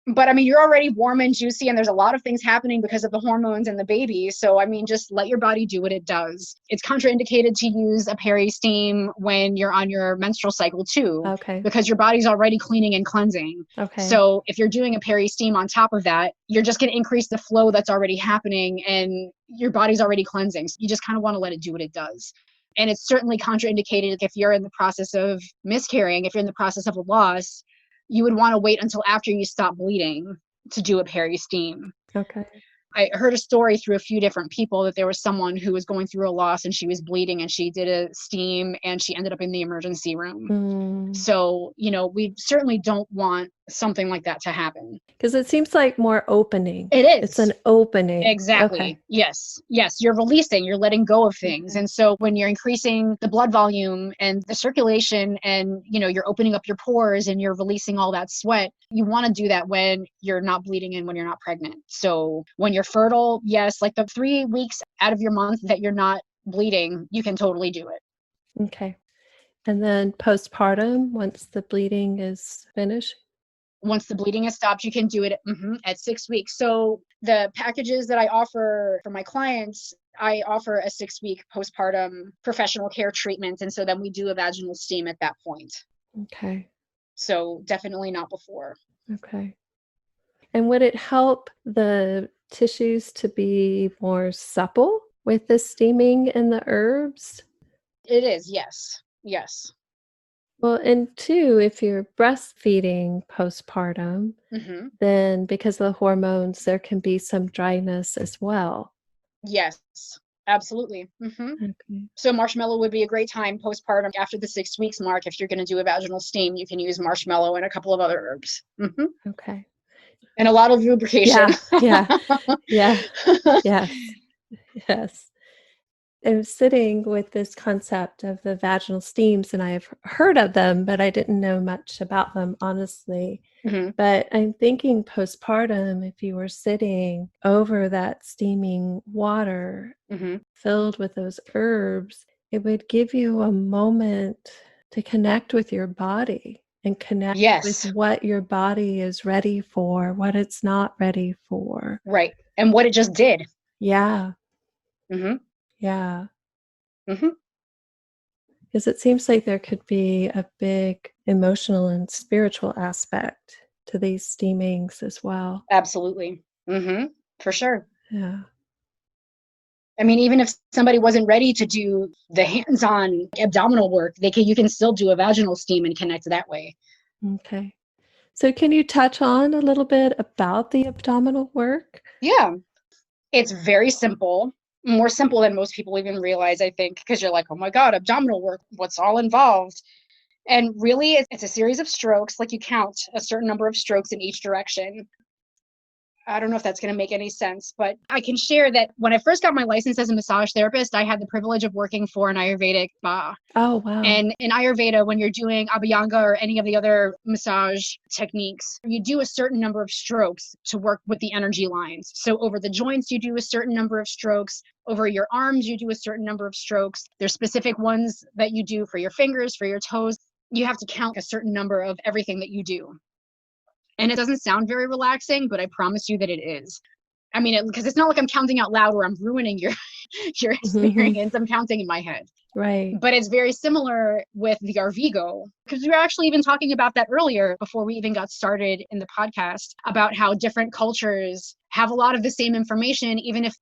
but I mean, you're already warm and juicy, and there's a lot of things happening because of the hormones and the baby. So, I mean, just let your body do what it does. It's contraindicated to use a peri-steam when you're on your menstrual cycle too, Okay. because your body's already cleaning and cleansing. Okay. So if you're doing a peri-steam on top of that, you're just going to increase the flow that's already happening, and your body's already cleansing. So you just kind of want to let it do what it does. And it's certainly contraindicated if you're in the process of miscarrying, if you're in the process of a loss. You would want to wait until after you stop bleeding to do a peri-steam. Okay. I heard a story through a few different people that there was someone who was going through a loss and she was bleeding, and she did a steam and she ended up in the emergency room. So, you know, we certainly don't want something like that to happen. Because it seems like more opening. It is. It's an opening. Exactly. Okay. Yes. You're releasing, you're letting go of things. And so when you're increasing the blood volume and the circulation, and, you know, you're opening up your pores and you're releasing all that sweat, you want to do that when you're not bleeding and when you're not pregnant. So when you're fertile, yes, like the 3 weeks out of your month that you're not bleeding, you can totally do it. Okay. And then postpartum, once the bleeding is finished? Once the bleeding has stopped, you can do it at 6 weeks. So the packages that I offer for my clients, I offer a 6-week postpartum professional care treatment. And so then we do a vaginal steam at that point. Okay. So definitely not before. Okay. And would it help the tissues to be more supple with the steaming and the herbs? It is, yes. Yes. Well, and two, if you're breastfeeding postpartum, then because of the hormones, there can be some dryness as well. Yes, absolutely. Okay. So marshmallow would be a great time postpartum after the 6 weeks mark. If you're going to do a vaginal steam, you can use marshmallow and a couple of other herbs. Okay. And a lot of lubrication. Yeah. Yeah. Yeah. Yes. Yes. I'm sitting with this concept of the vaginal steams, and I've heard of them, but I didn't know much about them, honestly. Mhm. But I'm thinking postpartum, if you were sitting over that steaming water Mhm. filled with those herbs, it would give you a moment to connect with your body and connect with Yes, what your body is ready for, what it's not ready for. right. And what it just did. Yeah, Mhm. yeah. Mhm. Because it seems like there could be a big emotional and spiritual aspect to these steamings as well. Absolutely. For sure. Yeah. I mean, even if somebody wasn't ready to do the hands-on abdominal work, you can still do a vaginal steam and connect that way. Okay. So, can you touch on a little bit about the abdominal work? Yeah, it's very simple, more simple than most people even realize, I think, because you're like, oh my God, abdominal work, what's all involved? And really, it's a series of strokes, like you count a certain number of strokes in each direction. I don't know if that's going to make any sense, but I can share that when I first got my license as a massage therapist, I had the privilege of working for an Ayurvedic spa. Oh, wow. And in Ayurveda, when you're doing Abhyanga or any of the other massage techniques, you do a certain number of strokes to work with the energy lines. So over the joints, you do a certain number of strokes. Over your arms, you do a certain number of strokes. There's specific ones that you do for your fingers, for your toes. You have to count a certain number of everything that you do. And it doesn't sound very relaxing, but I promise you that it is. I mean, because it's not like I'm counting out loud or I'm ruining your Mhm. experience. I'm counting in my head. Right. But it's very similar with the Arvigo, because we were actually even talking about that earlier before we even got started in the podcast about how different cultures have a lot of the same information, even if,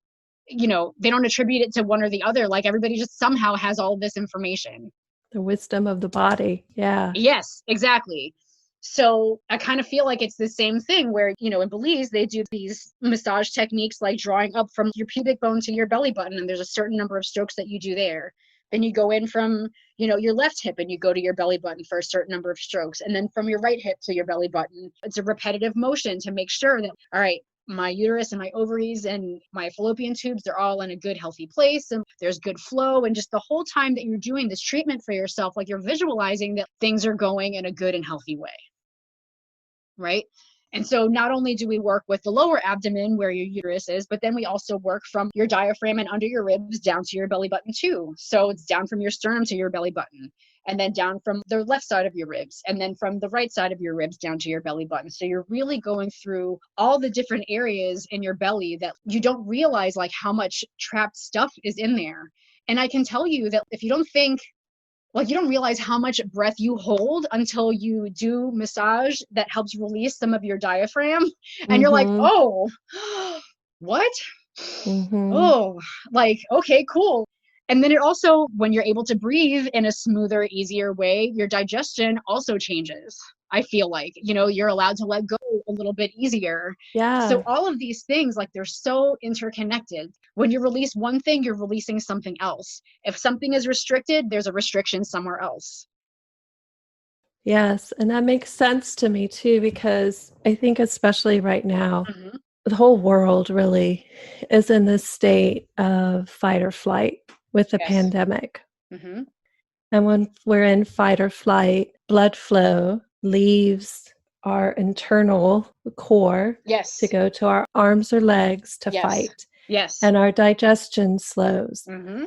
they don't attribute it to one or the other. Like everybody just somehow has all of this information. The wisdom of the body. Yeah. Yes, exactly. So I kind of feel like it's the same thing where, in Belize, they do these massage techniques like drawing up from your pubic bone to your belly button. And there's a certain number of strokes that you do there. Then you go in from, your left hip and you go to your belly button for a certain number of strokes. And then from your right hip to your belly button. It's a repetitive motion to make sure that, all right, my uterus and my ovaries and my fallopian tubes, they're all in a good, healthy place. And there's good flow. And just the whole time that you're doing this treatment for yourself, like you're visualizing that things are going in a good and healthy way. Right. And so not only do we work with the lower abdomen where your uterus is, but then we also work from your diaphragm and under your ribs down to your belly button too. So it's down from your sternum to your belly button, and then down from the left side of your ribs, and then from the right side of your ribs down to your belly button. So you're really going through all the different areas in your belly that you don't realize, like how much trapped stuff is in there. And I can tell you that if you don't think, like, you don't realize how much breath you hold until you do massage that helps release some of your diaphragm. And you're like, Mhm. oh, what? Mhm. Oh, like, okay, cool. And then it also, when you're able to breathe in a smoother, easier way, your digestion also changes. I feel like, you're allowed to let go a little bit easier. So Yeah. all of these things, like they're so interconnected. When you release one thing, you're releasing something else. If something is restricted, there's a restriction somewhere else. Yes, and that makes sense to me too, because I think especially right now, Hmm. the whole world really is in this state of fight or flight with the Yes. pandemic. Hmm. And when we're in fight or flight, blood flow leaves our internal core to Yes. go to our arms or legs to Yes. fight, Yes. and our digestion slows. Hmm.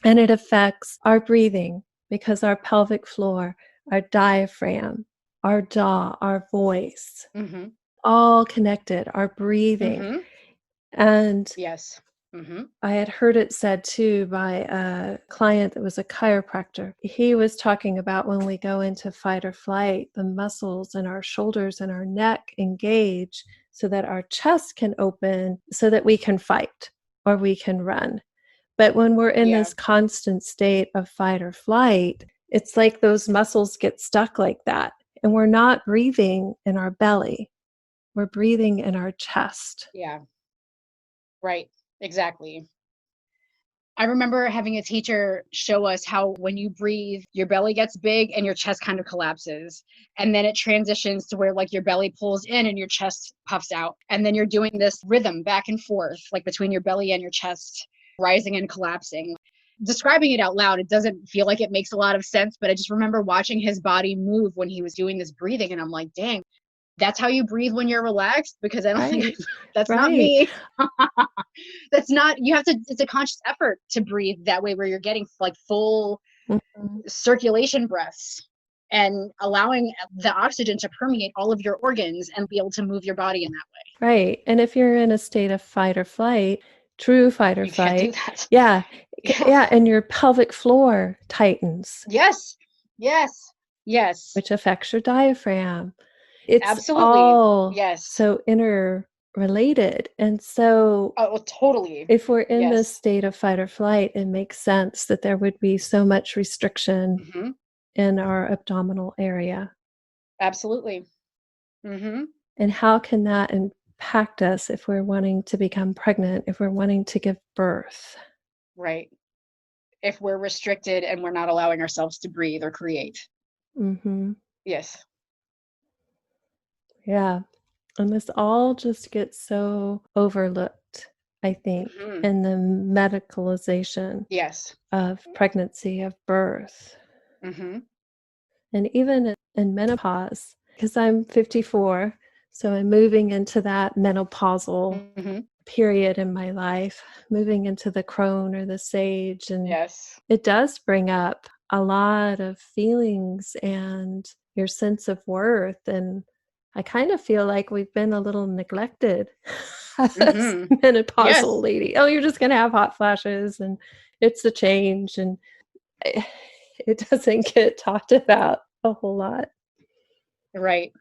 And it affects our breathing because our pelvic floor, our diaphragm, our jaw, our voice, Hmm. all connected, our breathing. Hmm. And Yes. Hmm. I had heard it said too by a client that was a chiropractor. He was talking about when we go into fight or flight, the muscles in our shoulders and our neck engage so that our chest can open so that we can fight or we can run. But when we're in Yeah. this constant state of fight or flight, it's like those muscles get stuck like that. And we're not breathing in our belly, we're breathing in our chest. Yeah. Right. Exactly. I remember having a teacher show us how when you breathe, your belly gets big and your chest kind of collapses. And then it transitions to where like your belly pulls in and your chest puffs out. And then you're doing this rhythm back and forth, like between your belly and your chest, rising and collapsing. Describing it out loud, it doesn't feel like it makes a lot of sense, but I just remember watching his body move when he was doing this breathing. And I'm like, dang, that's how you breathe when you're relaxed? Because I don't think that's not Right. me. That's not, you have to, it's a conscious effort to breathe that way where you're getting like full Mhm. circulation breaths and allowing the oxygen to permeate all of your organs and be able to move your body in that way. Right. And if you're in a state of fight or flight, true fight or You can't do flight, that. yeah, Yeah. yeah, and your pelvic floor tightens, Yes. Yes. Yes. which affects your diaphragm. It's Absolutely. all Yes. so interrelated. And so Oh, totally. if we're in this Yes. state of fight or flight, it makes sense that there would be so much restriction Hmm. in our abdominal area. Absolutely. Hmm. And how can that impact us if we're wanting to become pregnant, if we're wanting to give birth? Right. If we're restricted and we're not allowing ourselves to breathe or create. Mhm. Yes. Yeah. And this all just gets so overlooked, I think, Hmm. in the medicalization Yes. of pregnancy, of birth, Hmm. and even in menopause, because I'm 54, so I'm moving into that menopausal Hmm. period in my life, moving into the crone or the sage. And Yes. it does bring up a lot of feelings and your sense of worth. And I kind of feel like we've been a little neglected as Hmm. menopausal Yes. lady. Oh, you're just going to have hot flashes and it's a change. And I- it doesn't get talked about a whole lot. Right.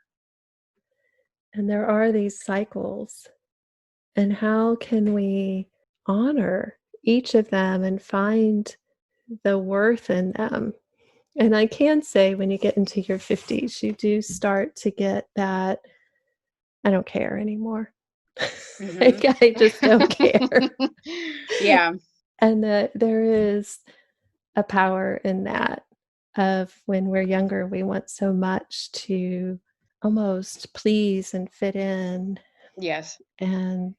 And there are these cycles. And how can we honor each of them and find the worth in them? And I can say when you get into your 50s, you do start to get that, I don't care anymore. Hmm. Like, I just don't care. Yeah. And that there is a power in that of when we're younger, we want so much to almost please and fit in. Yes. And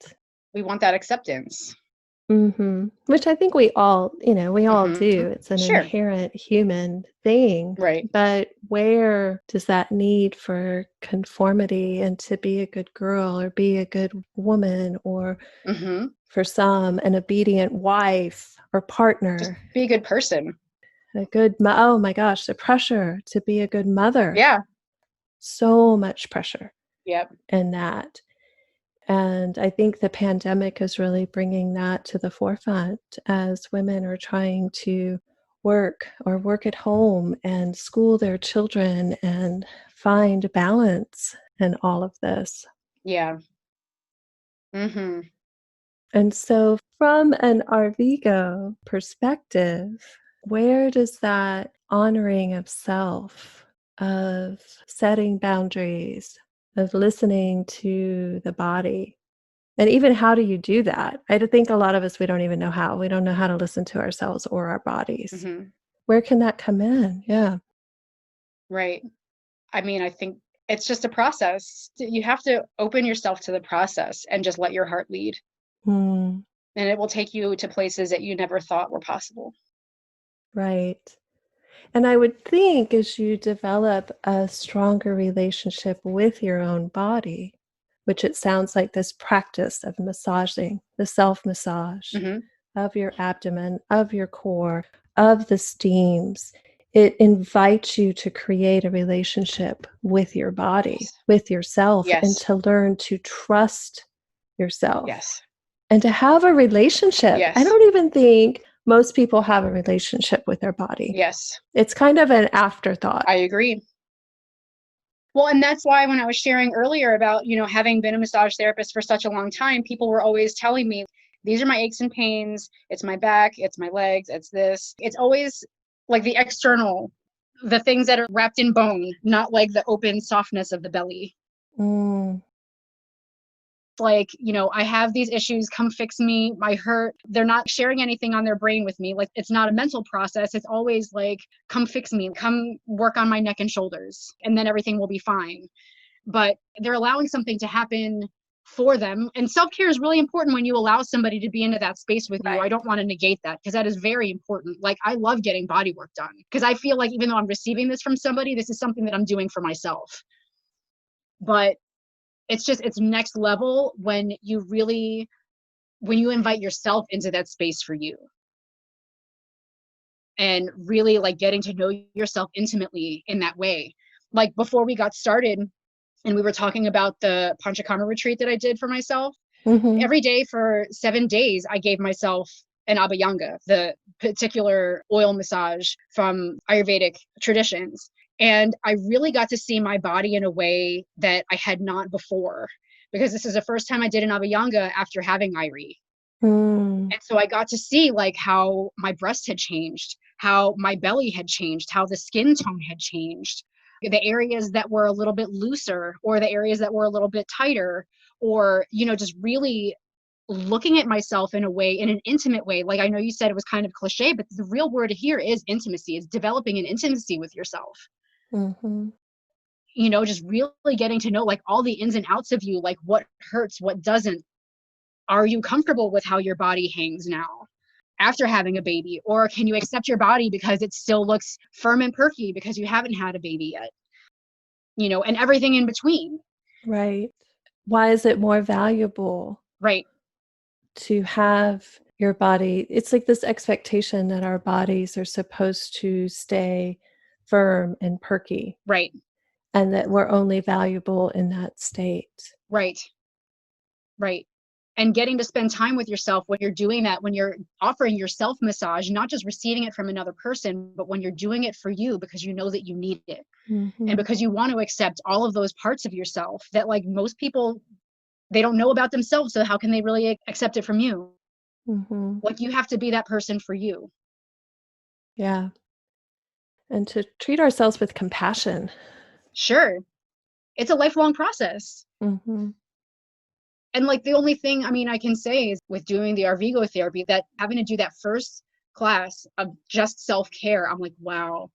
We want that acceptance. which I think we all, we all Hmm. do. It's an Sure. inherent human thing. Right. But where does that need for conformity and to be a good girl or be a good woman or Hmm. for some an obedient wife or Just partner, be a good person. a good oh my gosh, the pressure to be a good mother. Yeah. So much pressure Yep. in that. And I think the pandemic is really bringing that to the forefront as women are trying to work or work at home and school their children and find balance in all of this. Yeah. Hmm. And so, from an Arvigo perspective, where does that honoring of self, of setting boundaries, of listening to the body, and even how do you do that? I think a lot of us, we don't even know how. We don't know how to listen to ourselves or our bodies. Hmm. Where can that come in? Yeah. Right. I mean, I think it's just a process. You have to open yourself to the process and just let your heart lead. Hmm. And it will take you to places that you never thought were possible. Right. And I would think as you develop a stronger relationship with your own body, which it sounds like this practice of massaging, the self massage Hmm. of your abdomen, of your core, of the steams, it invites you to create a relationship with your body, Yes. with yourself, and Yes. to learn to trust yourself Yes. and to have a relationship. I Yes. don't even think most people have a relationship with their body. Yes. It's kind of an afterthought. I agree. Well, and that's why when I was sharing earlier about, having been a massage therapist for such a long time, people were always telling me, these are my aches and pains. It's my back, it's my legs, it's this. It's always like the external, the things that are wrapped in bone, not like the open softness of the belly. Mm, like, I have these issues, come fix me, I hurt. They're not sharing anything on their brain with me. Like, it's not a mental process. It's always like, come fix me, come work on my neck and shoulders, and then everything will be fine. But they're allowing something to happen for them. And self-care is really important when you allow somebody to be into that space with you. I don't want to negate that, because that is very important. Like, I love getting body work done, because I feel like even though I'm receiving this from somebody, this is something that I'm doing for myself. But it's next level when you invite yourself into that space for you, and really like getting to know yourself intimately in that way. Like, before we got started and we were talking about the Panchakarma retreat that I did for myself, every day for 7 days, I gave myself an Abhyanga, the particular oil massage from Ayurvedic traditions. And I really got to see my body in a way that I had not before, because this is the first time I did an Abhyanga after having IRE. And so I got to see like how my breast had changed, how my belly had changed, how the skin tone had changed, the areas that were a little bit looser or the areas that were a little bit tighter, or, just really looking at myself in a way, in an intimate way. Like, I know you said it was kind of cliche, but the real word here is intimacy. It's developing an intimacy with yourself. Just really getting to know like all the ins and outs of you, like what hurts, what doesn't. Are you comfortable with how your body hangs now after having a baby? Or can you accept your body because it still looks firm and perky because you haven't had a baby yet? And everything in between. Right. Why is it more valuable? Right. To have your body, it's like this expectation that our bodies are supposed to stay firm and perky. Right. And that we're only valuable in that state. Right. Right. And getting to spend time with yourself when you're doing that, when you're offering yourself massage, not just receiving it from another person, but when you're doing it for you because you know that you need it. And because you want to accept all of those parts of yourself that like most people, they don't know about themselves. So how can they really accept it from you? Like, you have to be that person for you. Yeah. And to treat ourselves with compassion. Sure. It's a lifelong process. And like, the only thing, I can say is with doing the Arvigo therapy, that having to do that first class of just self-care, I'm like, wow,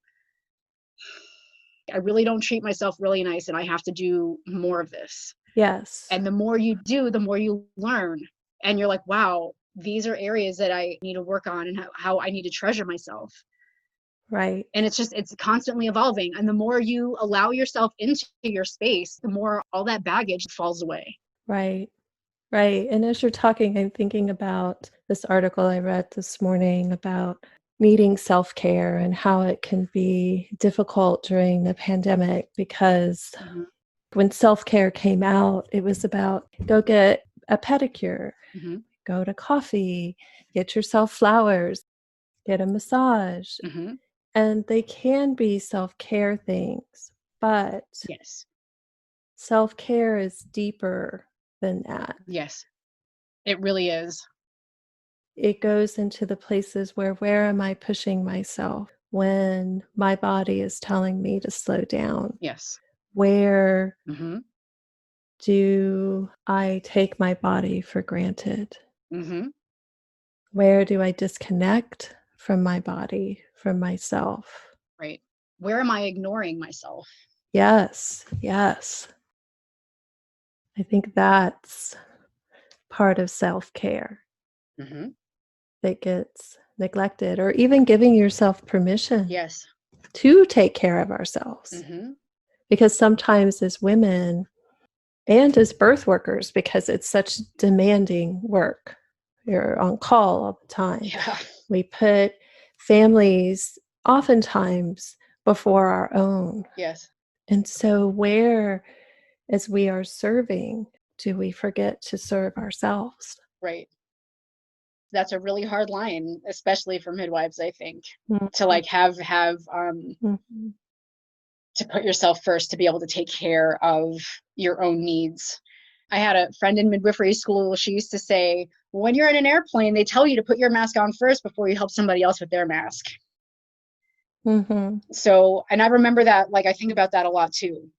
I really don't treat myself really nice, and I have to do more of this. Yes. And the more you do, the more you learn. And you're like, wow, these are areas that I need to work on, and how I need to treasure myself. Right. And it's constantly evolving. And the more you allow yourself into your space, the more all that baggage falls away. Right. Right. And as you're talking, I'm thinking about this article I read this morning about needing self-care and how it can be difficult during the pandemic, because when self-care came out, it was about go get a pedicure, go to coffee, get yourself flowers, get a massage. And they can be self-care things, but Yes. self-care is deeper than that. Yes, it really is. It goes into the places where am I pushing myself when my body is telling me to slow down? Yes. Where do I take my body for granted? Where do I disconnect from my body, from myself? Right. Where am I ignoring myself? Yes, yes. I think that's part of self-care that gets neglected, or even giving yourself permission Yes. to take care of ourselves. Because sometimes as women and as birth workers, because it's such demanding work, you're on call all the time. Yeah. We put families oftentimes before our own. Yes. And so where, as we are serving, do we forget to serve ourselves? Right. That's a really hard line, especially for midwives, I think, to like have to put yourself first, to be able to take care of your own needs. I had a friend in midwifery school. She used to say, when you're in an airplane, they tell you to put your mask on first before you help somebody else with their mask. So, and I remember that, like, I think about that a lot too,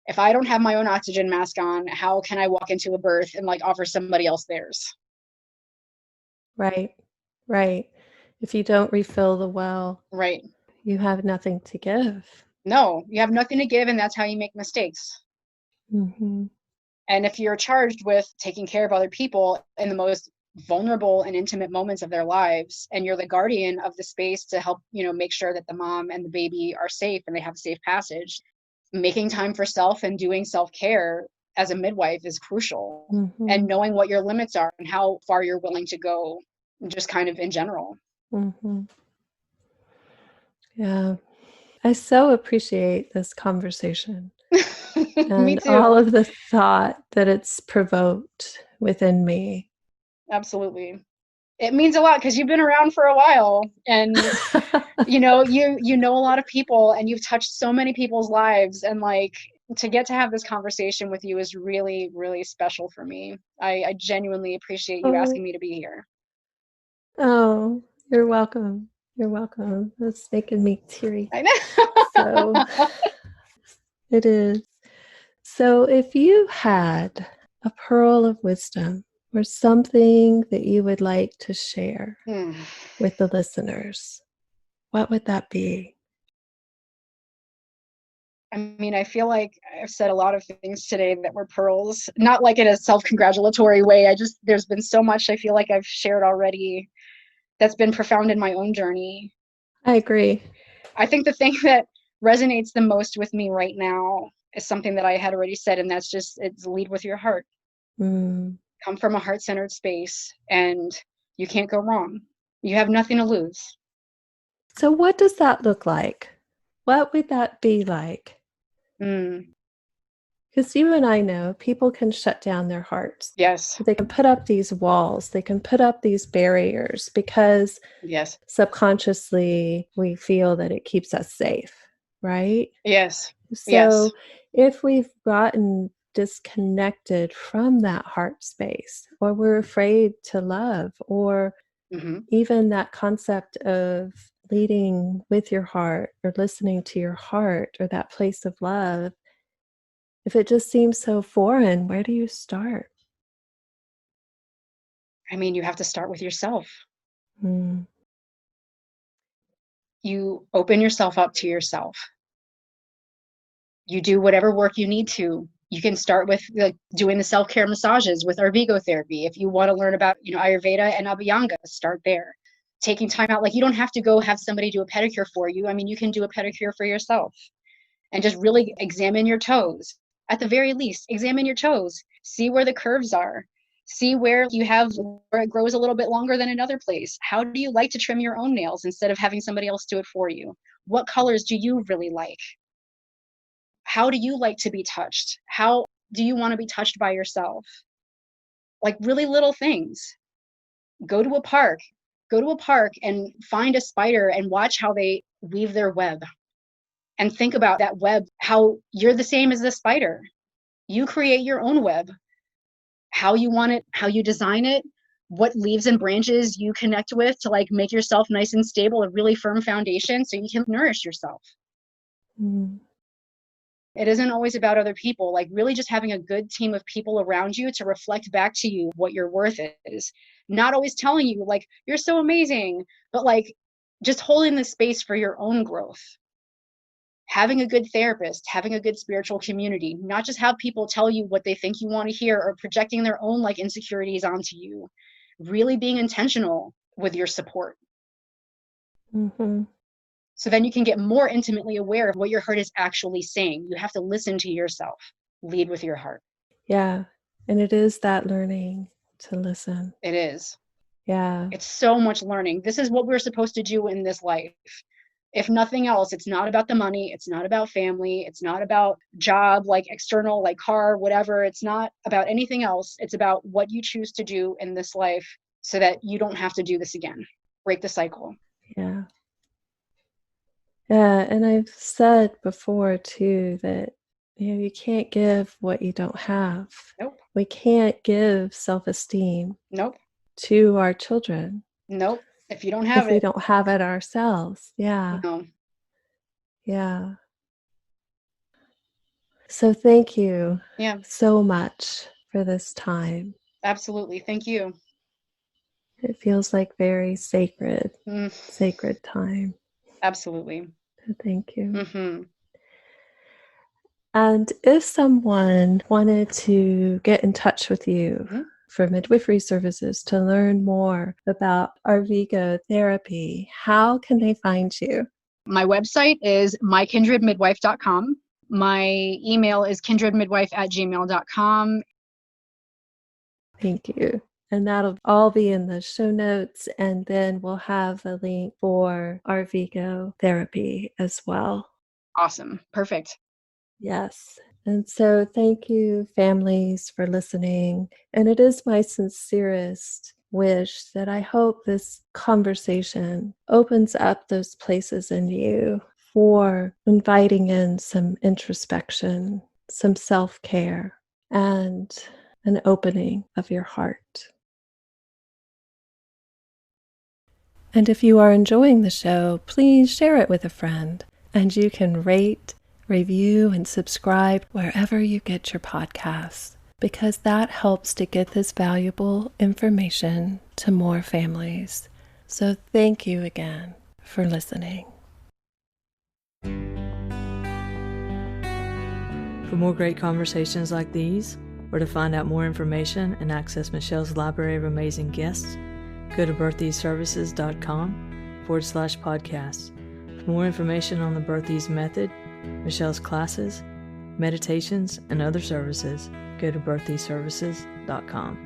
If I don't have my own oxygen mask on, how can I walk into a birth and like offer somebody else theirs? Right. Right. If you don't refill the well, Right. you have nothing to give. No, you have nothing to give, and that's how you make mistakes. Mm-hmm. And if you're charged with taking care of other people in the most vulnerable and intimate moments of their lives, and you're the guardian of the space to help, make sure that the mom and the baby are safe and they have safe passage, making time for self and doing self-care as a midwife is crucial. Mm-hmm. And knowing what your limits are and how far you're willing to go, just kind of in general. Mm-hmm. Yeah. I so appreciate this conversation Me and all too. of the thought that it's provoked within me. Absolutely. It means a lot because you've been around for a while, and you know a lot of people, and you've touched so many people's lives, and like to get to have this conversation with you is really, really special for me. I genuinely appreciate you asking me to be here. Oh, you're welcome. You're welcome. That's making me teary. I know. So it is. So if you had a pearl of wisdom or something that you would like to share with the listeners, what would that be? I mean, I feel like I've said a lot of things today that were pearls, not like in a self-congratulatory way. There's been so much I feel like I've shared already that's been profound in my own journey. I agree. I think the thing that resonates the most with me right now is something that I had already said, and it's lead with your heart. Come from a heart-centered space, and you can't go wrong. You have nothing to lose. So what does that look like? What would that be like? Because you and I know people can shut down their hearts. Yes. They can put up these walls. They can put up these barriers because yes, subconsciously we feel that it keeps us safe, right? yes, So if we've gotten disconnected from that heart space, or we're afraid to love, or even that concept of leading with your heart or listening to your heart or that place of love, if it just seems so foreign, where do you start? I mean, you have to start with yourself. You open yourself up to yourself. You do whatever work you need to. You can start with doing the self-care massages with Arvigo therapy. If you want to learn about, Ayurveda and Abhyanga, start there. Taking time out, like you don't have to go have somebody do a pedicure for you. I mean, you can do a pedicure for yourself and just really examine your toes. At the very least, examine your toes. See where the curves are. See where it grows a little bit longer than another place. How do you like to trim your own nails instead of having somebody else do it for you? What colors do you really like? How do you like to be touched? How do you want to be touched by yourself? Like really little things. Go to a park. Go to a park and find a spider and watch how they weave their web. And think about that web, how you're the same as the spider. You create your own web. How you want it, how you design it, what leaves and branches you connect with to like make yourself nice and stable, a really firm foundation so you can nourish yourself. It isn't always about other people, like really just having a good team of people around you to reflect back to you what your worth is. Not always telling you like, you're so amazing, but like just holding the space for your own growth. Having a good therapist, having a good spiritual community, not just have people tell you what they think you want to hear or projecting their own like insecurities onto you. Really being intentional with your support. So then you can get more intimately aware of what your heart is actually saying. You have to listen to yourself. Lead with your heart. Yeah. And it is that learning to listen. It is. Yeah. It's so much learning. This is what we're supposed to do in this life. If nothing else, it's not about the money. It's not about family. It's not about job, like external, like car, whatever. It's not about anything else. It's about what you choose to do in this life so that you don't have to do this again. Break the cycle. Yeah. Yeah. And I've said before too that, you can't give what you don't have. Nope. We can't give self-esteem. Nope. To our children. Nope. If you don't have we don't have it ourselves. Yeah. No. Yeah. So thank you Yeah, so much for this time. absolutely. Thank you. It feels like very sacred, Mm, sacred time. absolutely. So thank you. Hmm. And if someone wanted to get in touch with you Hmm. for midwifery services to learn more about Arvigo therapy, how can they find you? My website is mykindredmidwife.com. My email is kindredmidwife@gmail.com. Thank you. And that'll all be in the show notes. And then we'll have a link for Arvigo therapy as well. Awesome. Perfect. Yes. And so thank you, families, for listening. And it is my sincerest wish that I hope this conversation opens up those places in you for inviting in some introspection, some self care, and an opening of your heart. And if you are enjoying the show, please share it with a friend. And you can rate, review, and subscribe wherever you get your podcasts, because that helps to get this valuable information to more families. So thank you again for listening. For more great conversations like these, or to find out more information and access Michelle's library of amazing guests, go to birtheaseservices.com/podcast. For more information on the Birth Ease method, Michelle's classes, meditations, and other services, go to birtheaseservices.com.